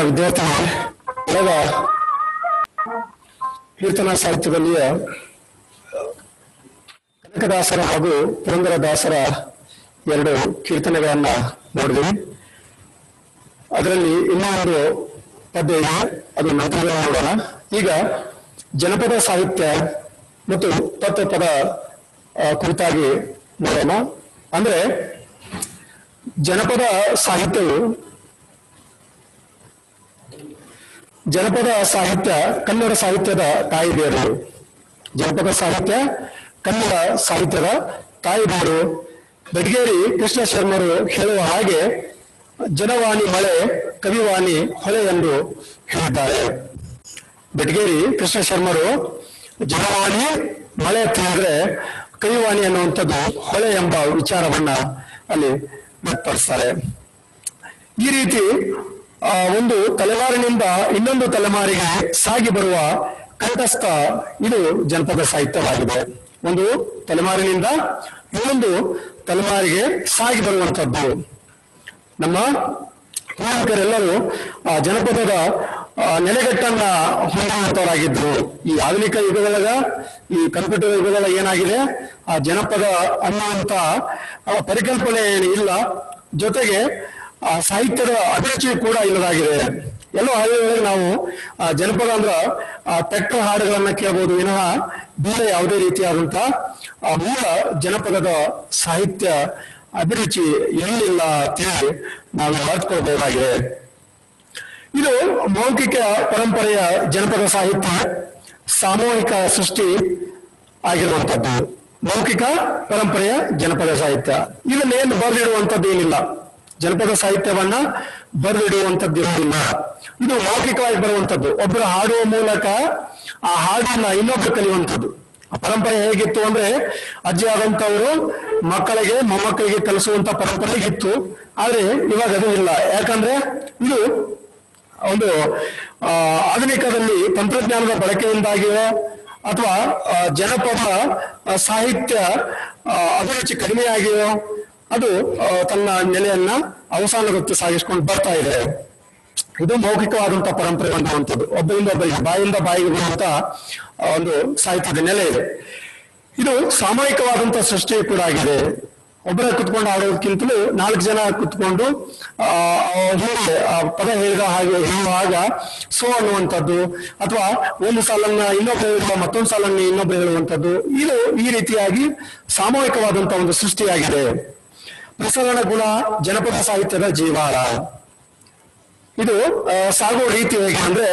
ವಿದ್ಯಾರ್ಥಿಗಳು ಕಳೆದ ಕೀರ್ತನಾ ಸಾಹಿತ್ಯದಲ್ಲಿಯ ಕನಕದಾಸರ ಹಾಗೂ ಪುರಂದರದಾಸರ ಎರಡು ಕೀರ್ತನೆಗಳನ್ನ ನೋಡಿದ್ವಿ. ಅದರಲ್ಲಿ ಇನ್ನೊಂದು ಪದ್ಯ ಇದೆ, ಅದು ನಂತರ ನೋಡೋಣ. ಈಗ ಜನಪದ ಸಾಹಿತ್ಯ ಮತ್ತು ತತ್ವಪದ ಕುರಿತಾಗಿ ನೋಡೋಣ. ಅಂದ್ರೆ ಜನಪದ ಸಾಹಿತ್ಯ ಕನ್ನಡ ಸಾಹಿತ್ಯದ ತಾಯಿ ಬೇರು. ಜನಪದ ಸಾಹಿತ್ಯ ಕನ್ನಡ ಸಾಹಿತ್ಯದ ತಾಯಿ ಬೇರು. ಬೆಟಗೇರಿ ಕೃಷ್ಣ ಶರ್ಮರು ಹೇಳುವ ಹಾಗೆ ಜನವಾಣಿ ಮಳೆ ಕವಿವಾಣಿ ಹೊಳೆ ಎಂದು ಹೇಳಿದ್ದಾರೆ. ಬೆಟಗೇರಿ ಕೃಷ್ಣ ಶರ್ಮರು ಜನವಾಣಿ ಮಳೆ ತಿಳಿದ್ರೆ ಕವಿವಾಣಿ ಅನ್ನುವಂಥದ್ದು ಹೊಳೆ ಎಂಬ ವಿಚಾರವನ್ನ ಅಲ್ಲಿ ವ್ಯಕ್ತಪಡಿಸ್ತಾರೆ. ಈ ರೀತಿ ಒಂದು ತಲೆಮಾರಿನಿಂದ ಇನ್ನೊಂದು ತಲೆಮಾರಿಗೆ ಸಾಗಿ ಬರುವ ಕಂಠಸ್ಥ ಇದು ಜನಪದ ಸಾಹಿತ್ಯವಾಗಿದೆ. ಒಂದು ತಲೆಮಾರಿನಿಂದ ಇನ್ನೊಂದು ತಲೆಮಾರಿಗೆ ಸಾಗಿ ಬರುವಂಥದ್ದು. ನಮ್ಮ ಪೂರ್ವಿಕರೆಲ್ಲರೂ ಜನಪದದ ನೆಲೆಗಟ್ಟನ್ನ ಹೊಂದುವಂತವರಾಗಿದ್ರು. ಈ ಆಧುನಿಕ ಯುಗದೊಳಗ, ಈ ಕಂಪ್ಯೂಟರ್ ಯುಗದೊಳಗ ಏನಾಗಿದೆ, ಆ ಜನಪದ ಅನ್ನುವಂತ ಪರಿಕಲ್ಪನೆ ಇಲ್ಲ. ಜೊತೆಗೆ ಆ ಸಾಹಿತ್ಯದ ಅಭಿರುಚಿ ಕೂಡ ಇಲ್ಲದಾಗಿದೆ. ಎಲ್ಲೋ ಹಳ್ಳಿಯೊಳಗೆ ನಾವು ಜನಪದ ಅಂದ್ರ ಟ್ರ್ಯಾಕ್ಟರ್ ಹಾಡುಗಳನ್ನ ಕೇಳಬಹುದು ವಿನಃ ಬೇರೆ ಯಾವುದೇ ರೀತಿಯಾದಂತ ಮೂಲ ಜನಪದದ ಸಾಹಿತ್ಯ ಅಭಿರುಚಿ ಎಲ್ಲಿಲ್ಲ ಅಂತೇಳಿ ನಾವು ಅರ್ಥಕೊಳ್ಬಹುದಾಗಿದೆ. ಇದು ಮೌಖಿಕ ಪರಂಪರೆಯ ಜನಪದ ಸಾಹಿತ್ಯ ಸಾಮೂಹಿಕ ಸೃಷ್ಟಿ ಆಗಿರುವಂಥದ್ದು. ಮೌಖಿಕ ಪರಂಪರೆಯ ಜನಪದ ಸಾಹಿತ್ಯ ಇದನ್ನೇನು ಬರೆದಿಡುವಂಥದ್ದು ಏನಿಲ್ಲ. ಜನಪದ ಸಾಹಿತ್ಯವನ್ನ ಬರೆದಿಡುವಂಥದ್ದು ಇರೋದಿಲ್ಲ. ಇದು ಮೌಖಿಕವಾಗಿ ಬರುವಂಥದ್ದು. ಒಬ್ಬರು ಹಾಡುವ ಮೂಲಕ ಆ ಹಾಡನ್ನ ಇನ್ನೊಬ್ರು ಕಲಿಯುವಂಥದ್ದು. ಆ ಪರಂಪರೆ ಹೇಗಿತ್ತು ಅಂದ್ರೆ ಅಜ್ಜಿ ಆದಂತವರು ಮಕ್ಕಳಿಗೆ ಮೊಮ್ಮಕ್ಕಳಿಗೆ ಕಲಿಸುವಂತ ಪರಂಪರೆ ಇತ್ತು. ಆದ್ರೆ ಇವಾಗ ಅದು ಇಲ್ಲ. ಯಾಕಂದ್ರೆ ಇದು ಒಂದು ಆಧುನಿಕದಲ್ಲಿ ತಂತ್ರಜ್ಞಾನದ ಬಳಕೆಯಿಂದಾಗಿಯೋ ಅಥವಾ ಜನಪದ ಸಾಹಿತ್ಯ ಅಭಿರುಚಿ ಕಡಿಮೆಯಾಗಿಯೋ ಅದು ತನ್ನ ನೆಲೆಯನ್ನ ಅವಸಾನಗೊತ್ತು ಸಾಗಿಸ್ಕೊಂಡು ಬರ್ತಾ ಇದೆ. ಇದು ಮೌಖಿಕವಾದಂತಹ ಪರಂಪರೆ ಅನ್ನುವಂಥದ್ದು. ಒಬ್ಬರಿಂದ ಒಬ್ಬರಿಗೆ, ಬಾಯಿಂದ ಬಾಯಿಗೆ ಬರುವಂತ ಒಂದು ಸಾಹಿತ್ಯದ ನೆಲೆ ಇದೆ. ಇದು ಸಾಮೂಹಿಕವಾದಂತಹ ಸೃಷ್ಟಿ ಕೂಡ ಆಗಿದೆ. ಒಬ್ಬರ ಕುತ್ಕೊಂಡು ಆಡೋದಕ್ಕಿಂತಲೂ 4 ಜನ ಕುತ್ಕೊಂಡು ಹಿಂದೆ ಪದ ಹೇಳಿದ ಹಾಗೆ ಹೇಳುವಾಗ ಸೋ ಅನ್ನುವಂಥದ್ದು, ಅಥವಾ ಒಂದು ಸಾಲನ್ನ ಇನ್ನೊಬ್ಬರು ಹೇಳುವ ಮತ್ತೊಂದು ಸಾಲನ್ನ ಇನ್ನೊಬ್ಬರು ಹೇಳುವಂಥದ್ದು, ಇದು ಈ ರೀತಿಯಾಗಿ ಸಾಮೂಹಿಕವಾದಂತಹ ಒಂದು ಸೃಷ್ಟಿಯಾಗಿದೆ. ಪ್ರಸರಣ ಗುಣ ಜನಪದ ಸಾಹಿತ್ಯದ ಜೀವಾಳ. ಇದು ಸಾಗುವ ರೀತಿ ಹೇಗೆ ಅಂದ್ರೆ,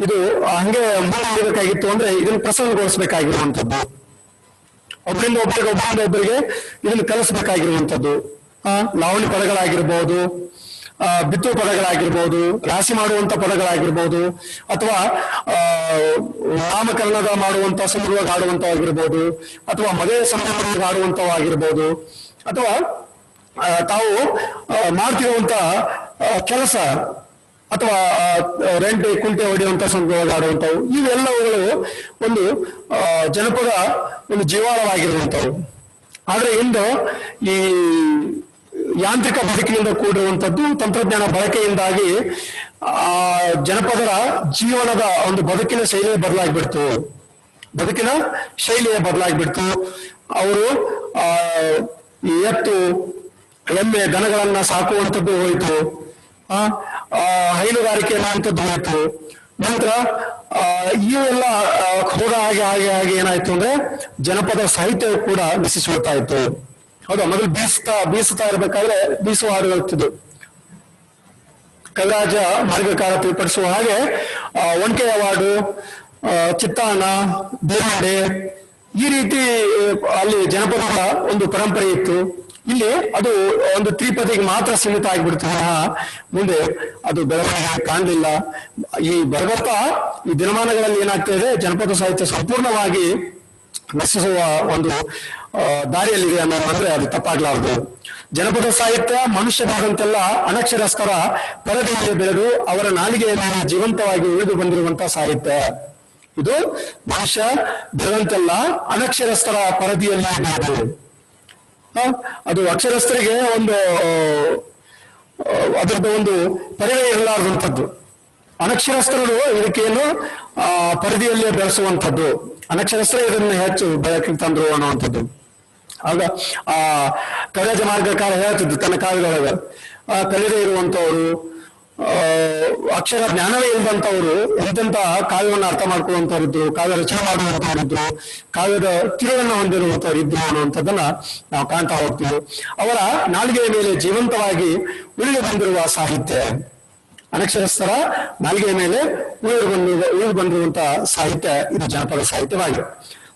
ಇದು ಹಂಗೆ ಮಾಡಬೇಕಾಗಿತ್ತು ಅಂದ್ರೆ ಇದನ್ನು ಪ್ರಸರಣಗೊಳಿಸಬೇಕಾಗಿರುವಂಥದ್ದು. ಒಬ್ಬರಿಂದ ಒಬ್ಬರಿಗೆ ಇದನ್ನು ಕಲಿಸಬೇಕಾಗಿರುವಂಥದ್ದು. ಲಾವಣಿ ಪದಗಳಾಗಿರ್ಬೋದು, ಬಿತ್ತು ಪದಗಳಾಗಿರ್ಬೋದು, ರಾಶಿ ಮಾಡುವಂತ ಪದಗಳಾಗಿರ್ಬೋದು, ಅಥವಾ ನಾಮಕರಣದ ಮಾಡುವಂತ ಸಂದರ್ಭವಾಗಿ ಆಡುವಂತವಾಗಿರ್ಬೋದು, ಅಥವಾ ಮದುವೆ ಸಂದರ್ಭವಾಗಿ ಆಡುವಂತವಾಗಿರ್ಬೋದು, ಅಥವಾ ತಾವು ಮಾಡ್ತಿರುವಂತ ಕೆಲಸ ಅಥವಾ ರೆಂಟೆ ಕುಂಟೆ ಹೊಡೆಯುವಂತ ಸಂದರ್ಭವಾಗಿ ಆಡುವಂಥವು, ಇವೆಲ್ಲವುಗಳು ಒಂದು ಜನಪದ ಒಂದು ಜೀವಾಳವಾಗಿರುವಂಥವು. ಆದ್ರೆ ಇಂದು ಈ ಯಾಂತ್ರಿಕ ಬದುಕಿನಿಂದ ಕೂಡಿರುವಂಥದ್ದು, ತಂತ್ರಜ್ಞಾನ ಬಳಕೆಯಿಂದಾಗಿ ಜನಪದರ ಜೀವನದ ಒಂದು ಬದುಕಿನ ಶೈಲಿಯೇ ಬದಲಾಗ್ಬಿಡ್ತು. ಅವರು ಎತ್ತು ಎಮ್ಮೆ ದನಗಳನ್ನ ಸಾಕುವಂಥದ್ದು ಹೋಯಿತು. ಹೈನುಗಾರಿಕೆ ಅನ್ನುವಂಥದ್ದು ಹೋಯಿತು. ನಂತರ ಇವೆಲ್ಲ ಹೋದ ಹಾಗೆ ಏನಾಯ್ತು ಅಂದ್ರೆ ಜನಪದ ಸಾಹಿತ್ಯ ಕೂಡ ನಶಿಸಿಬಿಡ್ತಾ ಇತ್ತು. ಹೌದಾ? ಮೊದಲು ಬೀಸುತ್ತಾ ಇರ್ಬೇಕಾದ್ರೆ ಬೀಸುವ ಹಾಡುಗಳಿರ್ತಿದ್ವು. ಕವಿರಾಜ ಮಾರ್ಗಕಾರ ತಿಳಿಪಡಿಸುವ ಹಾಗೆ ಒಣಕೆಯ ಹಾಡು, ಚಿತ್ತಾಣ, ಬೇರೆ ಈ ರೀತಿ ಅಲ್ಲಿ ಜನಪದದ ಒಂದು ಪರಂಪರೆ ಇತ್ತು. ಇಲ್ಲಿ ಅದು ಒಂದು ತ್ರಿಪದಿಗೆ ಮಾತ್ರ ಸೀಮಿತ ಆಗಿಬಿಡ್ತದೆ. ಮುಂದೆ ಅದು ಬೆಳವಣಿಗೆ ಕಾಣಲಿಲ್ಲ. ಈ ಬರ್ಬರ್ತಾ ಈ ದಿನಮಾನಗಳಲ್ಲಿ ಏನಾಗ್ತಾ ಇದೆ, ಜನಪದ ಸಾಹಿತ್ಯ ಸಂಪೂರ್ಣವಾಗಿ ನಶಿಸುವ ಒಂದು ದಾರಿಯಲ್ಲಿದೆ ಅನ್ನೋದಂದ್ರೆ ಅದು ತಪ್ಪಾಗ್ಲಾರ್ದು. ಜನಪದ ಸಾಹಿತ್ಯ ಮನುಷ್ಯರಾದಂತೆಲ್ಲ ಅನಕ್ಷರಸ್ಥರ ಪರದೆಯಲ್ಲಿ ಬೆಳೆದು ಅವರ ನಾಲಿಗೆಯಲ್ಲಿ ಜೀವಂತವಾಗಿ ಉಳಿದು ಬಂದಿರುವಂತಹ ಸಾಹಿತ್ಯ. ಇದು ಮನುಷ್ಯ ಬೆಳೆದಂತೆಲ್ಲ ಅನಕ್ಷರಸ್ಥರ ಪರದಿಯಲ್ಲಿ ಬೆಳೆದು, ಅದು ಅಕ್ಷರಸ್ಥರಿಗೆ ಒಂದು ಅದರದ್ದು ಒಂದು ಪರಿವೇ ಇರಲಾರದಂಥದ್ದು. ಅನಕ್ಷರಸ್ಥರು ಇದಕ್ಕೇನು ಪರಿಧಿಯಲ್ಲೇ ಬೆಳೆಸುವಂಥದ್ದು, ಅನಕ್ಷರಸ್ಥರೇ ಇದನ್ನು ಹೆಚ್ಚು ಬೆಳಕಿಗೆ ತಂದ್ರು ಅನ್ನುವಂಥದ್ದು. ಆಗ ಆ ಕವಿರಾಜ ಮಾರ್ಗಕಾರ ಹೇಳ್ತಿದ್ದು ತನ್ನ ಕಾವ್ಯದೊಳಗ, ಕಲಿದೇ ಇರುವಂತವ್ರು, ಅಕ್ಷರ ಜ್ಞಾನವೇ ಇಲ್ಲದಂತವ್ರು ಎಂತೆಂತ ಕಾವ್ಯವನ್ನು ಅರ್ಥ ಮಾಡ್ಕೊಳ್ಳುವಂತವ್ರಿದ್ರು, ಕಾವ್ಯ ರಚನೆ ಮಾಡುವಂತವ್ರಿದ್ರು, ಕಾವ್ಯದ ತಿರುವನ್ನು ಹೊಂದಿರುವಂತವ್ರಿದ್ರು ಅನ್ನುವಂಥದ್ದನ್ನ ನಾವು ಕಾಣ್ತಾ ಹೋಗ್ತೀವಿ. ಅವರ ನಾಲಿಗೆಯ ಮೇಲೆ ಜೀವಂತವಾಗಿ ಉಳಿದು ಬಂದಿರುವ ಸಾಹಿತ್ಯ, ಅನಕ್ಷರಸ್ಥರ ನಾಲಿಗೆಯ ಮೇಲೆ ಉಳಿದು ಬಂದಿರುವಂತಹ ಸಾಹಿತ್ಯ ಇದು ಜನಪದ ಸಾಹಿತ್ಯವಾಗಿದೆ.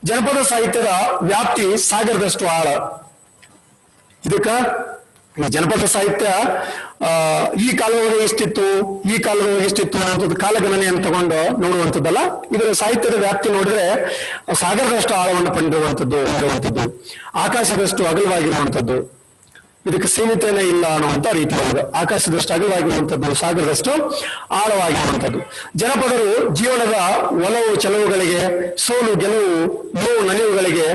ಜನಪದ ಸಾಹಿತ್ಯದ ವ್ಯಾಪ್ತಿ ಸಾಗರದಷ್ಟು ಆಳ. ಇದಕ್ಕ ಜನಪದ ಸಾಹಿತ್ಯ ಈ ಕಾಲದೊಳಗೆ ಇಷ್ಟಿತ್ತು, ಈ ಕಾಲದೊಳಗೆ ಇಷ್ಟಿತ್ತು ಅನ್ನೋದು ಕಾಲಗಣನೆಯನ್ನು ತಗೊಂಡು ನೋಡುವಂಥದ್ದಲ್ಲ. ಇದರ ಸಾಹಿತ್ಯದ ವ್ಯಾಪ್ತಿ ನೋಡಿದ್ರೆ ಸಾಗರದಷ್ಟು ಆಳವನ್ನು ಇರುವಂಥದ್ದು, ಆಕಾಶದಷ್ಟು ಅಗಲವಾಗಿರುವಂಥದ್ದು, ಇದಕ್ಕೆ ಸೀಮಿತನೇ ಇಲ್ಲ ಅನ್ನುವಂಥ ರೀತಿ ಒಳಗೆ ಆಕಾಶದಷ್ಟು ಅಗಲವಾಗಿರುವಂಥದ್ದು, ಸಾಗರದಷ್ಟು ಆಳವಾಗಿರುವಂಥದ್ದು. ಜನಪದರು ಜೀವನದ ಒಲವು ಚೆಲವುಗಳಿಗೆ, ಸೋಲು ಗೆಲುವು, ನೋವು ನಲಿವುಗಳಿಗೆ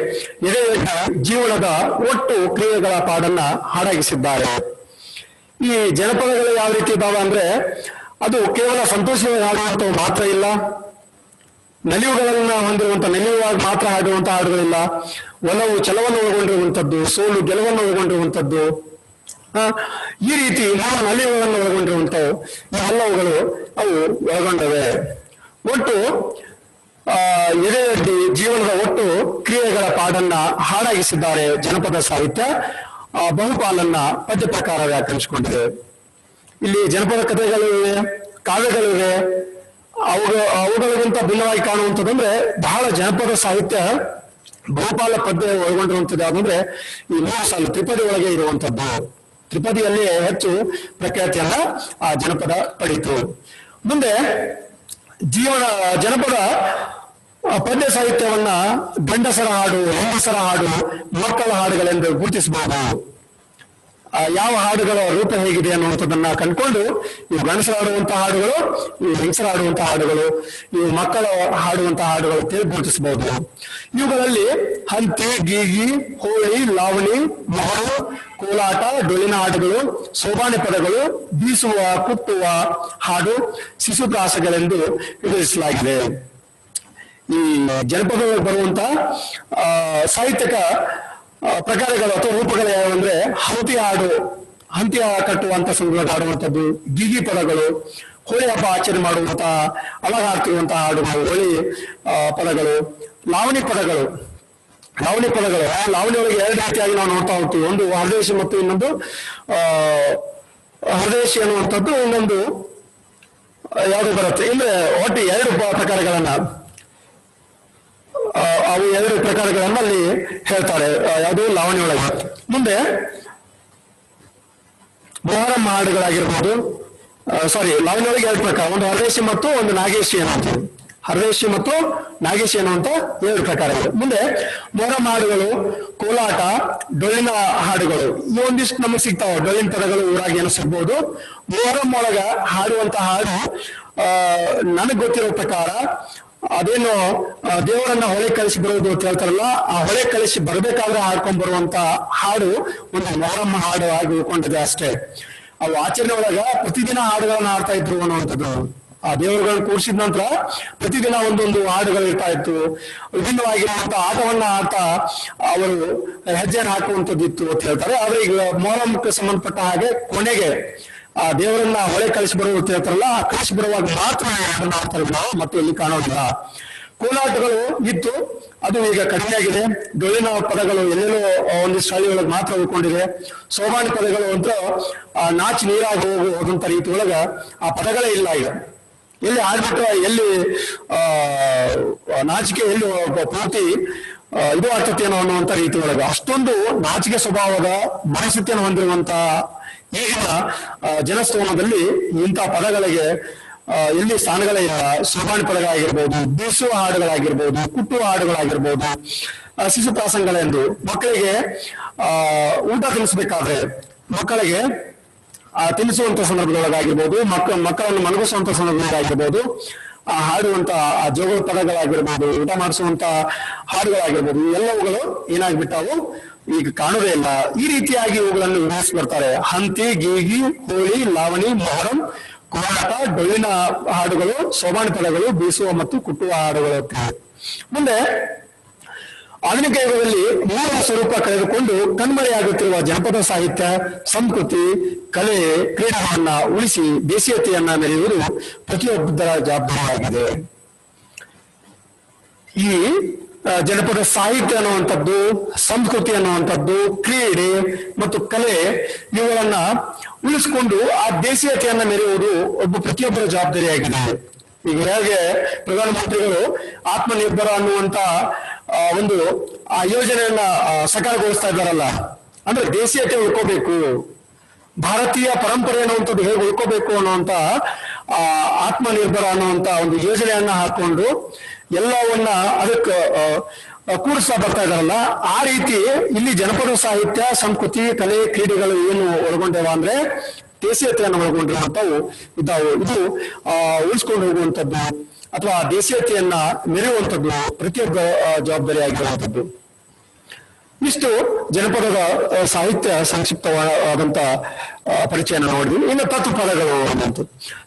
ಎದೆಯೊಡ್ಡಿ ಜೀವನದ ಒಟ್ಟು ಕ್ರಿಯೆಗಳ ಪಾಡನ್ನ ಹಾಡಾಗಿಸಿದ್ದಾರೆ. ಈ ಜನಪದಗಳು ಯಾವ ರೀತಿ ಇದ್ದಾವೆ ಅಂದ್ರೆ ಅದು ಕೇವಲ ಸಂತೋಷವಾಗಿ ಹಾಡುವಂಥವು ಮಾತ್ರ ಇಲ್ಲ, ನಲಿವುಗಳನ್ನ ಹೊಂದಿರುವಂತ ನಲಿವಾಗಿ ಮಾತ್ರ ಹಾಡುವಂತ ಹಾಡುಗಳಿಲ್ಲ, ಒಲವು ಛಲವನ್ನು ಒಳಗೊಂಡಿರುವಂಥದ್ದು, ಸೋಲು ಗೆಲುವನ್ನು ಒಳಗೊಂಡಿರುವಂಥದ್ದು, ಈ ರೀತಿ ನಾವು ನಲಿವುಗಳನ್ನು ಒಳಗೊಂಡಿರುವಂಥವು ಇವೆಲ್ಲವುಗಳು ಅವು ಒಳಗೊಂಡವೆ. ಒಟ್ಟು ಎದೆಯಡ್ಡಿ ಜೀವನದ ಒಟ್ಟು ಕ್ರಿಯೆಗಳ ಪಾಡನ್ನ ಹಾಡಾಗಿಸಿದ್ದಾರೆ. ಜನಪದ ಸಾಹಿತ್ಯ ಬಹುಪಾಲನ್ನ ಪದ್ಯ ಪ್ರಕಾರ ವ್ಯಾಕರಿಸಿಕೊಂಡಿದೆ. ಇಲ್ಲಿ ಜನಪದ ಕಥೆಗಳಿವೆ, ಕಾವ್ಯಗಳಿವೆ. ಅವುಗಳಿಗಿಂತ ಭಿನ್ನವಾಗಿ ಕಾಣುವಂಥದ್ದಂದ್ರೆ ಬಹಳ ಜನಪದ ಸಾಹಿತ್ಯ ಬಹುಪಾಲ ಪದ್ಯ ಒಳಗೊಂಡಿರುವಂಥದ್ದು ಯಾವ್ದಂದ್ರೆ ಈ 3 ಸಾಲು ತ್ರಿಪದಿ ಒಳಗೆ ಇರುವಂಥದ್ದು. ತ್ರಿಪದಿಯಲ್ಲಿ ಹೆಚ್ಚು ಪ್ರಖ್ಯಾತಿಯನ್ನ ಆ ಜನಪದ ಪಡೀತು. ಮುಂದೆ ಜನಪದ ಪದ್ಯ ಸಾಹಿತ್ಯವನ್ನ ಗಂಡಸರ ಹಾಡು, ಹೆಂಗಸರ ಹಾಡು, ಮಕ್ಕಳ ಹಾಡುಗಳೆಂದು ಗುರುತಿಸಬಹುದು. ಯಾವ ಹಾಡುಗಳ ರೂಪ ಹೇಗಿದೆ ಅನ್ನುವಂಥದ್ದನ್ನ ಕಂಡುಕೊಂಡು ಇವು ಗಂಡಸರ ಹಾಡುವಂತಹ ಹಾಡುಗಳು, ಇವು ಹೆಂಗಸರ ಹಾಡುವಂತಹ ಹಾಡುಗಳು, ಇವು ಮಕ್ಕಳ ಹಾಡುವಂತಹ ಹಾಡುಗಳು ಅಂತ ಗುರುತಿಸಬಹುದು. ಇವುಗಳಲ್ಲಿ ಹಂತಿ, ಗೀಗಿ, ಹೋಳಿ, ಲಾವಣಿ, ಮೊಹರು, ಕೋಲಾಟ, ಡೊಳ್ಳಿನ ಹಾಡುಗಳು, ಸೋಬಾನೆ ಪದಗಳು, ಬೀಸುವ, ಕುಟ್ಟುವ ಹಾಡು, ಶಿಶುಪ್ರಾಸಗಳೆಂದು ವಿಭಜಿಸಲಾಗಿದೆ. ಈ ಜನಪದದಲ್ಲಿ ಬರುವಂತ ಸಾಹಿತ್ಯಕ ಪ್ರಕಾರಗಳು ಅಥವಾ ರೂಪಗಳು ಯಾವಂದ್ರೆ ಹಂತಿ ಕಟ್ಟುವಂತ ಸಂದರ್ಭ ಹಾಡುವಂಥದ್ದು, ಗೀಗಿ ಪದಗಳು, ಹೋಳಿ ಹಬ್ಬ ಆಚರಣೆ ಮಾಡುವಂತ ಅವಾಗ ಹಾಡ್ತಿರುವಂತಹ ಹಾಡುಗಳು, ಹೋಳಿ ಪದಗಳು, ಲಾವಣಿ ಪದಗಳು. ಲಾವಣಿ ಒಳಗೆ 2 ರೀತಿಯಾಗಿ ನಾವು ನೋಡ್ತಾ ಹೋಗ್ತೀವಿ. ಒಂದು ಹರದೇಶಿ ಮತ್ತು ಇನ್ನೊಂದು ಹರದೇಶಿ ಅನ್ನುವಂಥದ್ದು, ಇನ್ನೊಂದು ಯಾವುದು ಬರುತ್ತೆ ಅಂದ್ರೆ ಒಟ್ಟು 2 ಪ್ರಕಾರಗಳನ್ನ ಅವು 2 ಪ್ರಕಾರಗಳನ್ನ ಅಲ್ಲಿ ಹೇಳ್ತಾರೆ. ಯಾವುದು ಲಾವಣಿ ಒಳಗೆ. ಮುಂದೆ ಮೊಹರಂ ಹಾಡುಗಳಾಗಿರ್ಬೋದು, ಲಾವಣಿ ಒಳಗೆ 2 ಪ್ರಕಾರ, ಒಂದು ಹರದೇಶಿ ಮತ್ತು ಒಂದು ನಾಗೇಶಿ ಅನ್ನುವಂಥ, ಹರದೇಶಿ ಮತ್ತು ನಾಗೇಶಿ ಅನ್ನುವಂಥ 2 ಪ್ರಕಾರಗಳು. ಮುಂದೆ ಮೊಹರಂ ಹಾಡುಗಳು, ಕೋಲಾಟ, ಡೊಳ್ಳಿನ ಹಾಡುಗಳು, ಈ ಒಂದಿಷ್ಟು ನಮಗೆ ಸಿಗ್ತಾವ. ಡೊಳ್ಳಿನ ಪದಗಳು ಊರಾಗಿ ಏನು ಸಿಗ್ಬೋದು. ಮೊಹರಂ ಒಳಗ ಹಾಡುವಂತ ಹಾಡು ನನಗ್ ಗೊತ್ತಿರೋ ಪ್ರಕಾರ ಅದೇನು ದೇವರನ್ನ ಹೊಳೆ ಕಳಿಸಿ ಬರುವುದು ಅಂತ ಹೇಳ್ತಾರಲ್ಲ, ಆ ಹೊಳೆ ಕಳಿಸಿ ಬರ್ಬೇಕಾದ್ರೆ ಹಾಡ್ಕೊಂಡ್ ಬರುವಂತ ಹಾಡು ಒಂದು ಮೊಹರಂ ಹಾಡು ಆಗಿ ಉಳ್ಕೊಂಡಿದೆ ಅಷ್ಟೇ. ಅವು ಆಚರಣೆ ಒಳಗ ಪ್ರತಿದಿನ ಹಾಡುಗಳನ್ನ ಹಾಡ್ತಾ ಇದ್ರು ಅನ್ನುವಂಥದ್ದು. ಆ ದೇವರುಗಳನ್ನ ಕೂರಿಸಿದ ನಂತರ ಪ್ರತಿದಿನ ಒಂದೊಂದು ಹಾಡುಗಳು ಇರ್ತಾ ಇತ್ತು. ವಿಭಿನ್ನವಾಗಿರುವಂತ ಆಟವನ್ನ ಆಡ್ತಾ ಅವರು ಹೆಜ್ಜೆಯನ್ನು ಹಾಕುವಂಥದ್ದು ಇತ್ತು ಅಂತ ಹೇಳ್ತಾರೆ. ಆದ್ರೆ ಈಗ ಮೊಹರಂಕ್ಕೆ ಸಂಬಂಧಪಟ್ಟ ಹಾಗೆ ಕೊನೆಗೆ ಆ ದೇವರನ್ನ ಹೊಳೆ ಕಳಿಸಿ ಬರುವುದು ಅಂತ ಹೇಳ್ತಾರಲ್ಲ, ಆ ಕಳಿಸಿ ಬರುವಾಗ ಮಾತ್ರ ಹಾಡನ್ನ ಆಡ್ತಾರೆ ನಾವು, ಮತ್ತೆ ಎಲ್ಲಿ ಕಾಣೋದಿಲ್ಲ. ಕೋಲಾಟಗಳು ಇತ್ತು, ಅದು ಈಗ ಕಡಿಮೆ ಆಗಿದೆ. ಡೊಳ್ಳಿನ ಪದಗಳು ಎಲ್ಲೆಲ್ಲೋ ಒಂದಿಷ್ಟು ಹಳ್ಳಿಯೊಳಗೆ ಮಾತ್ರ ಉಳ್ಕೊಂಡಿದೆ. ಸೋಬಾನೆ ಪದಗಳು ಅಂತ ನಾಚಿ ನೀರಾಗಿ ಹೋದಂತ ರೀತಿ ಒಳಗ ಆ ಪದಗಳೇ ಇಲ್ಲ ಈಗ. ಎಲ್ಲಿ ಆಡ್ಬಿಟ್ರೆ ಎಲ್ಲಿ ನಾಚಿಕೆ, ಎಲ್ಲಿ ಪೂರ್ತಿ ಇದು ಆಗ್ತತೇನೋ ಅನ್ನುವಂತ ರೀತಿ ಒಳಗೆ ಅಷ್ಟೊಂದು ನಾಚಿಕೆ ಸ್ವಭಾವದ ಮನಸ್ಥಿತಿಯನ್ನು ಹೊಂದಿರುವಂತ ಈಗಿನ ಜನಸ್ತೋಮದಲ್ಲಿ ಇಂಥ ಪದಗಳಿಗೆ ಎಲ್ಲಿ ಸ್ಥಾನಗಳೇ ಇಲ್ಲ. ಸೋಬಾನೆ ಪದಗಳಾಗಿರ್ಬೋದು, ಬೀಸುವ ಹಾಡುಗಳಾಗಿರ್ಬೋದು, ಕುಟ್ಟುವ ಹಾಡುಗಳಾಗಿರ್ಬೋದು, ಶಿಶುಪ್ರಾಸಂಗಳೆಂದು ಮಕ್ಕಳಿಗೆ ಊಟ ತಿನ್ನಿಸ್ಬೇಕಾದ್ರೆ ಮಕ್ಕಳಿಗೆ ತಿನ್ನಿಸುವಂತ ಸಂದರ್ಭದೊಳಗಾಗಿರ್ಬೋದು, ಮಕ್ಕಳನ್ನು ಮಲಗಿಸುವಂತ ಸಂದರ್ಭದೊಳಗಾಗಿರ್ಬೋದು, ಹಾಡುವಂತ ಆ ಜೋಗಳ ಪದಗಳಾಗಿರ್ಬೋದು, ಊಟ ಮಾಡಿಸುವಂತ ಹಾಡುಗಳಾಗಿರ್ಬೋದು, ಎಲ್ಲವುಗಳು ಏನಾಗ್ಬಿಟ್ಟಾವು ಈಗ ಕಾಣೋದೇ ಇಲ್ಲ. ಈ ರೀತಿಯಾಗಿ ಇವುಗಳನ್ನು ವಿವರಿಸಿ ಬರ್ತಾರೆ. ಹಂತಿ, ಗೀಗಿ, ಹೋಳಿ, ಲಾವಣಿ, ಮೊಹರಂ, ಕೋಲಾಟ, ಡೊಳ್ಳಿನ ಹಾಡುಗಳು, ಸೋಬಾನೆ ಪದಗಳು, ಬೀಸುವ ಮತ್ತು ಕುಟ್ಟುವ ಹಾಡುಗಳು. ಮುಂದೆ ಆಧುನಿಕ ಯುಗದಲ್ಲಿ ಮೂಲ ಸ್ವರೂಪ ಕಳೆದುಕೊಂಡು ಕಣ್ಮರೆಯಾಗುತ್ತಿರುವ ಜನಪದ ಸಾಹಿತ್ಯ, ಸಂಸ್ಕೃತಿ, ಕಲೆ, ಕ್ರೀಡೆಗಳನ್ನ ಉಳಿಸಿ ದೇಶೀಯತೆಯನ್ನ ಮೆರೆಯುವುದು ಪ್ರತಿಯೊಬ್ಬರ ಜವಾಬ್ದಾರಿಯಾಗಿದೆ. ಈ ಜನಪದ ಸಾಹಿತ್ಯ ಅನ್ನುವಂಥದ್ದು, ಸಂಸ್ಕೃತಿ ಅನ್ನುವಂಥದ್ದು, ಕ್ರೀಡೆ ಮತ್ತು ಕಲೆ ಇವುಗಳನ್ನ ಉಳಿಸಿಕೊಂಡು ಆ ದೇಶೀಯತೆಯನ್ನ ಮೆರೆಯುವುದು ಪ್ರತಿಯೊಬ್ಬರ ಜವಾಬ್ದಾರಿಯಾಗಿದೆ. ಈಗ ಹೇಗೆ ಪ್ರಧಾನಮಂತ್ರಿಗಳು ಆತ್ಮನಿರ್ಭರ ಅನ್ನುವಂತ ಒಂದು ಆ ಯೋಜನೆಯನ್ನ ಸಕಾರಗೊಳಿಸ್ತಾ ಇದ್ದಾರಲ್ಲ, ಅಂದ್ರೆ ದೇಶೀಯತೆ ಉಳ್ಕೋಬೇಕು, ಭಾರತೀಯ ಪರಂಪರೆ ಅನ್ನುವಂಥದ್ದು ಹೇಗೆ ಉಳ್ಕೋಬೇಕು ಅನ್ನುವಂತ ಆತ್ಮನಿರ್ಭರ ಅನ್ನುವಂತ ಒಂದು ಯೋಜನೆಯನ್ನ ಹಾಕೊಂಡು ಎಲ್ಲವನ್ನ ಅದಕ್ಕೆ ಕೂಡಿಸ್ತಾ ಬರ್ತಾ ಇದಾರಲ್ಲ, ಆ ರೀತಿ ಇಲ್ಲಿ ಜನಪದ ಸಾಹಿತ್ಯ, ಸಂಸ್ಕೃತಿ, ಕಲೆ, ಕ್ರೀಡೆಗಳು ಏನು ಒಳಗೊಂಡವ ಅಂದ್ರೆ ದೇಶೀಯತೆಯನ್ನು ಒಳಗೊಂಡಿರುವಂತವು ಇದ್ದಾವೆ. ಇದು ಉಳಿಸ್ಕೊಂಡು ಹೋಗುವಂಥದ್ದು ಅಥವಾ ದೇಶೀಯತೆಯನ್ನ ಮೆರೆಯುವಂಥದ್ದು ಪ್ರತಿಯೊಬ್ಬ ಜವಾಬ್ದಾರಿಯಾಗಿರುವಂಥದ್ದು. ಇಷ್ಟು ಜನಪದದ ಸಾಹಿತ್ಯ ಸಂಕ್ಷಿಪ್ತವಾದಂತ ಪರಿಚಯನ ನೋಡಿದ್ವಿ. ಇನ್ನು ತತ್ವಪದಗಳು ಅನ್ನುವಂಥದ್ದು.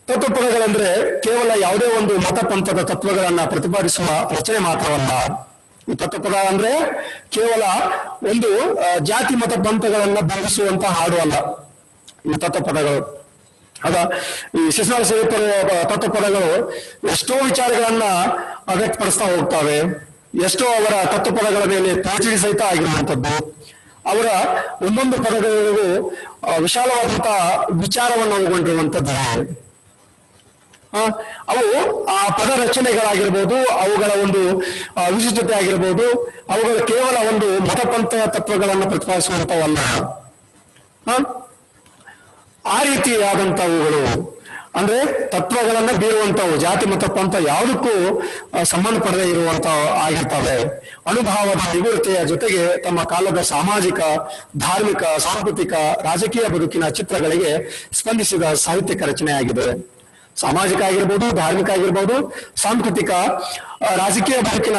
ತತ್ವಪದಗಳಂದ್ರೆ ಕೇವಲ ಯಾವುದೇ ಒಂದು ಮತ ಪಂಥದ ತತ್ವಗಳನ್ನ ಪ್ರತಿಪಾದಿಸುವ ರಚನೆ ಮಾತ್ರವಲ್ಲ. ಈ ತತ್ವಪದ ಅಂದ್ರೆ ಕೇವಲ ಒಂದು ಜಾತಿ ಮತ ಪಂಥಗಳನ್ನ ಬಿಂಬಿಸುವಂತ ಹಾಡು ಅಲ್ಲ ಈ ತತ್ವಪದಗಳು. ಅದ ಈ ಶಿಶುನಾಳ ಶರೀಫರ ತತ್ವಪದಗಳು ಎಷ್ಟೋ ವಿಚಾರಗಳನ್ನ ವ್ಯಕ್ತಪಡಿಸ್ತಾ ಹೋಗ್ತವೆ. ಎಷ್ಟೋ ಅವರ ತತ್ವಪದಗಳ ಮೇಲೆ ಪಿಎಚ್ಡಿ ಸಹಿತ ಆಗಿರುವಂಥದ್ದು. ಅವರ ಒಂದೊಂದು ಪದಗಳಿಗೂ ವಿಶಾಲವಾದಂತಹ ವಿಚಾರವನ್ನು ಒಳಗೊಂಡಿರುವಂಥದ್ದು. ಅವು ಆ ಪದ ರಚನೆಗಳಾಗಿರ್ಬೋದು, ಅವುಗಳ ಒಂದು ವಿಶಿಷ್ಟತೆ ಆಗಿರ್ಬೋದು, ಅವುಗಳು ಕೇವಲ ಒಂದು ಮತಪಂಥ ತತ್ವಗಳನ್ನು ಪ್ರತಿಪಾದಿಸುವಂತವಲ್ಲ. ಆ ರೀತಿಯಾದಂಥವುಗಳು ಅಂದ್ರೆ ತತ್ವಗಳನ್ನ ಬೀರುವಂತವು, ಜಾತಿ ಮತ ಪಂಥ ಯಾವುದಕ್ಕೂ ಸಂಬಂಧಪಡದೇ ಇರುವಂತ ಆಗಿರ್ತವೆ. ಅನುಭವದ ನಿಗೂಢತೆಯ ಜೊತೆಗೆ ತಮ್ಮ ಕಾಲದ ಸಾಮಾಜಿಕ, ಧಾರ್ಮಿಕ, ಸಾಂಸ್ಕೃತಿಕ, ರಾಜಕೀಯ ಬದುಕಿನ ಚಿತ್ರಗಳಿಗೆ ಸ್ಪಂದಿಸಿದ ಸಾಹಿತ್ಯಿಕ ರಚನೆಯಾಗಿದೆ. ಸಾಮಾಜಿಕ ಆಗಿರ್ಬೋದು, ಧಾರ್ಮಿಕ ಆಗಿರ್ಬೋದು, ಸಾಂಸ್ಕೃತಿಕ, ರಾಜಕೀಯ ಬದುಕಿನ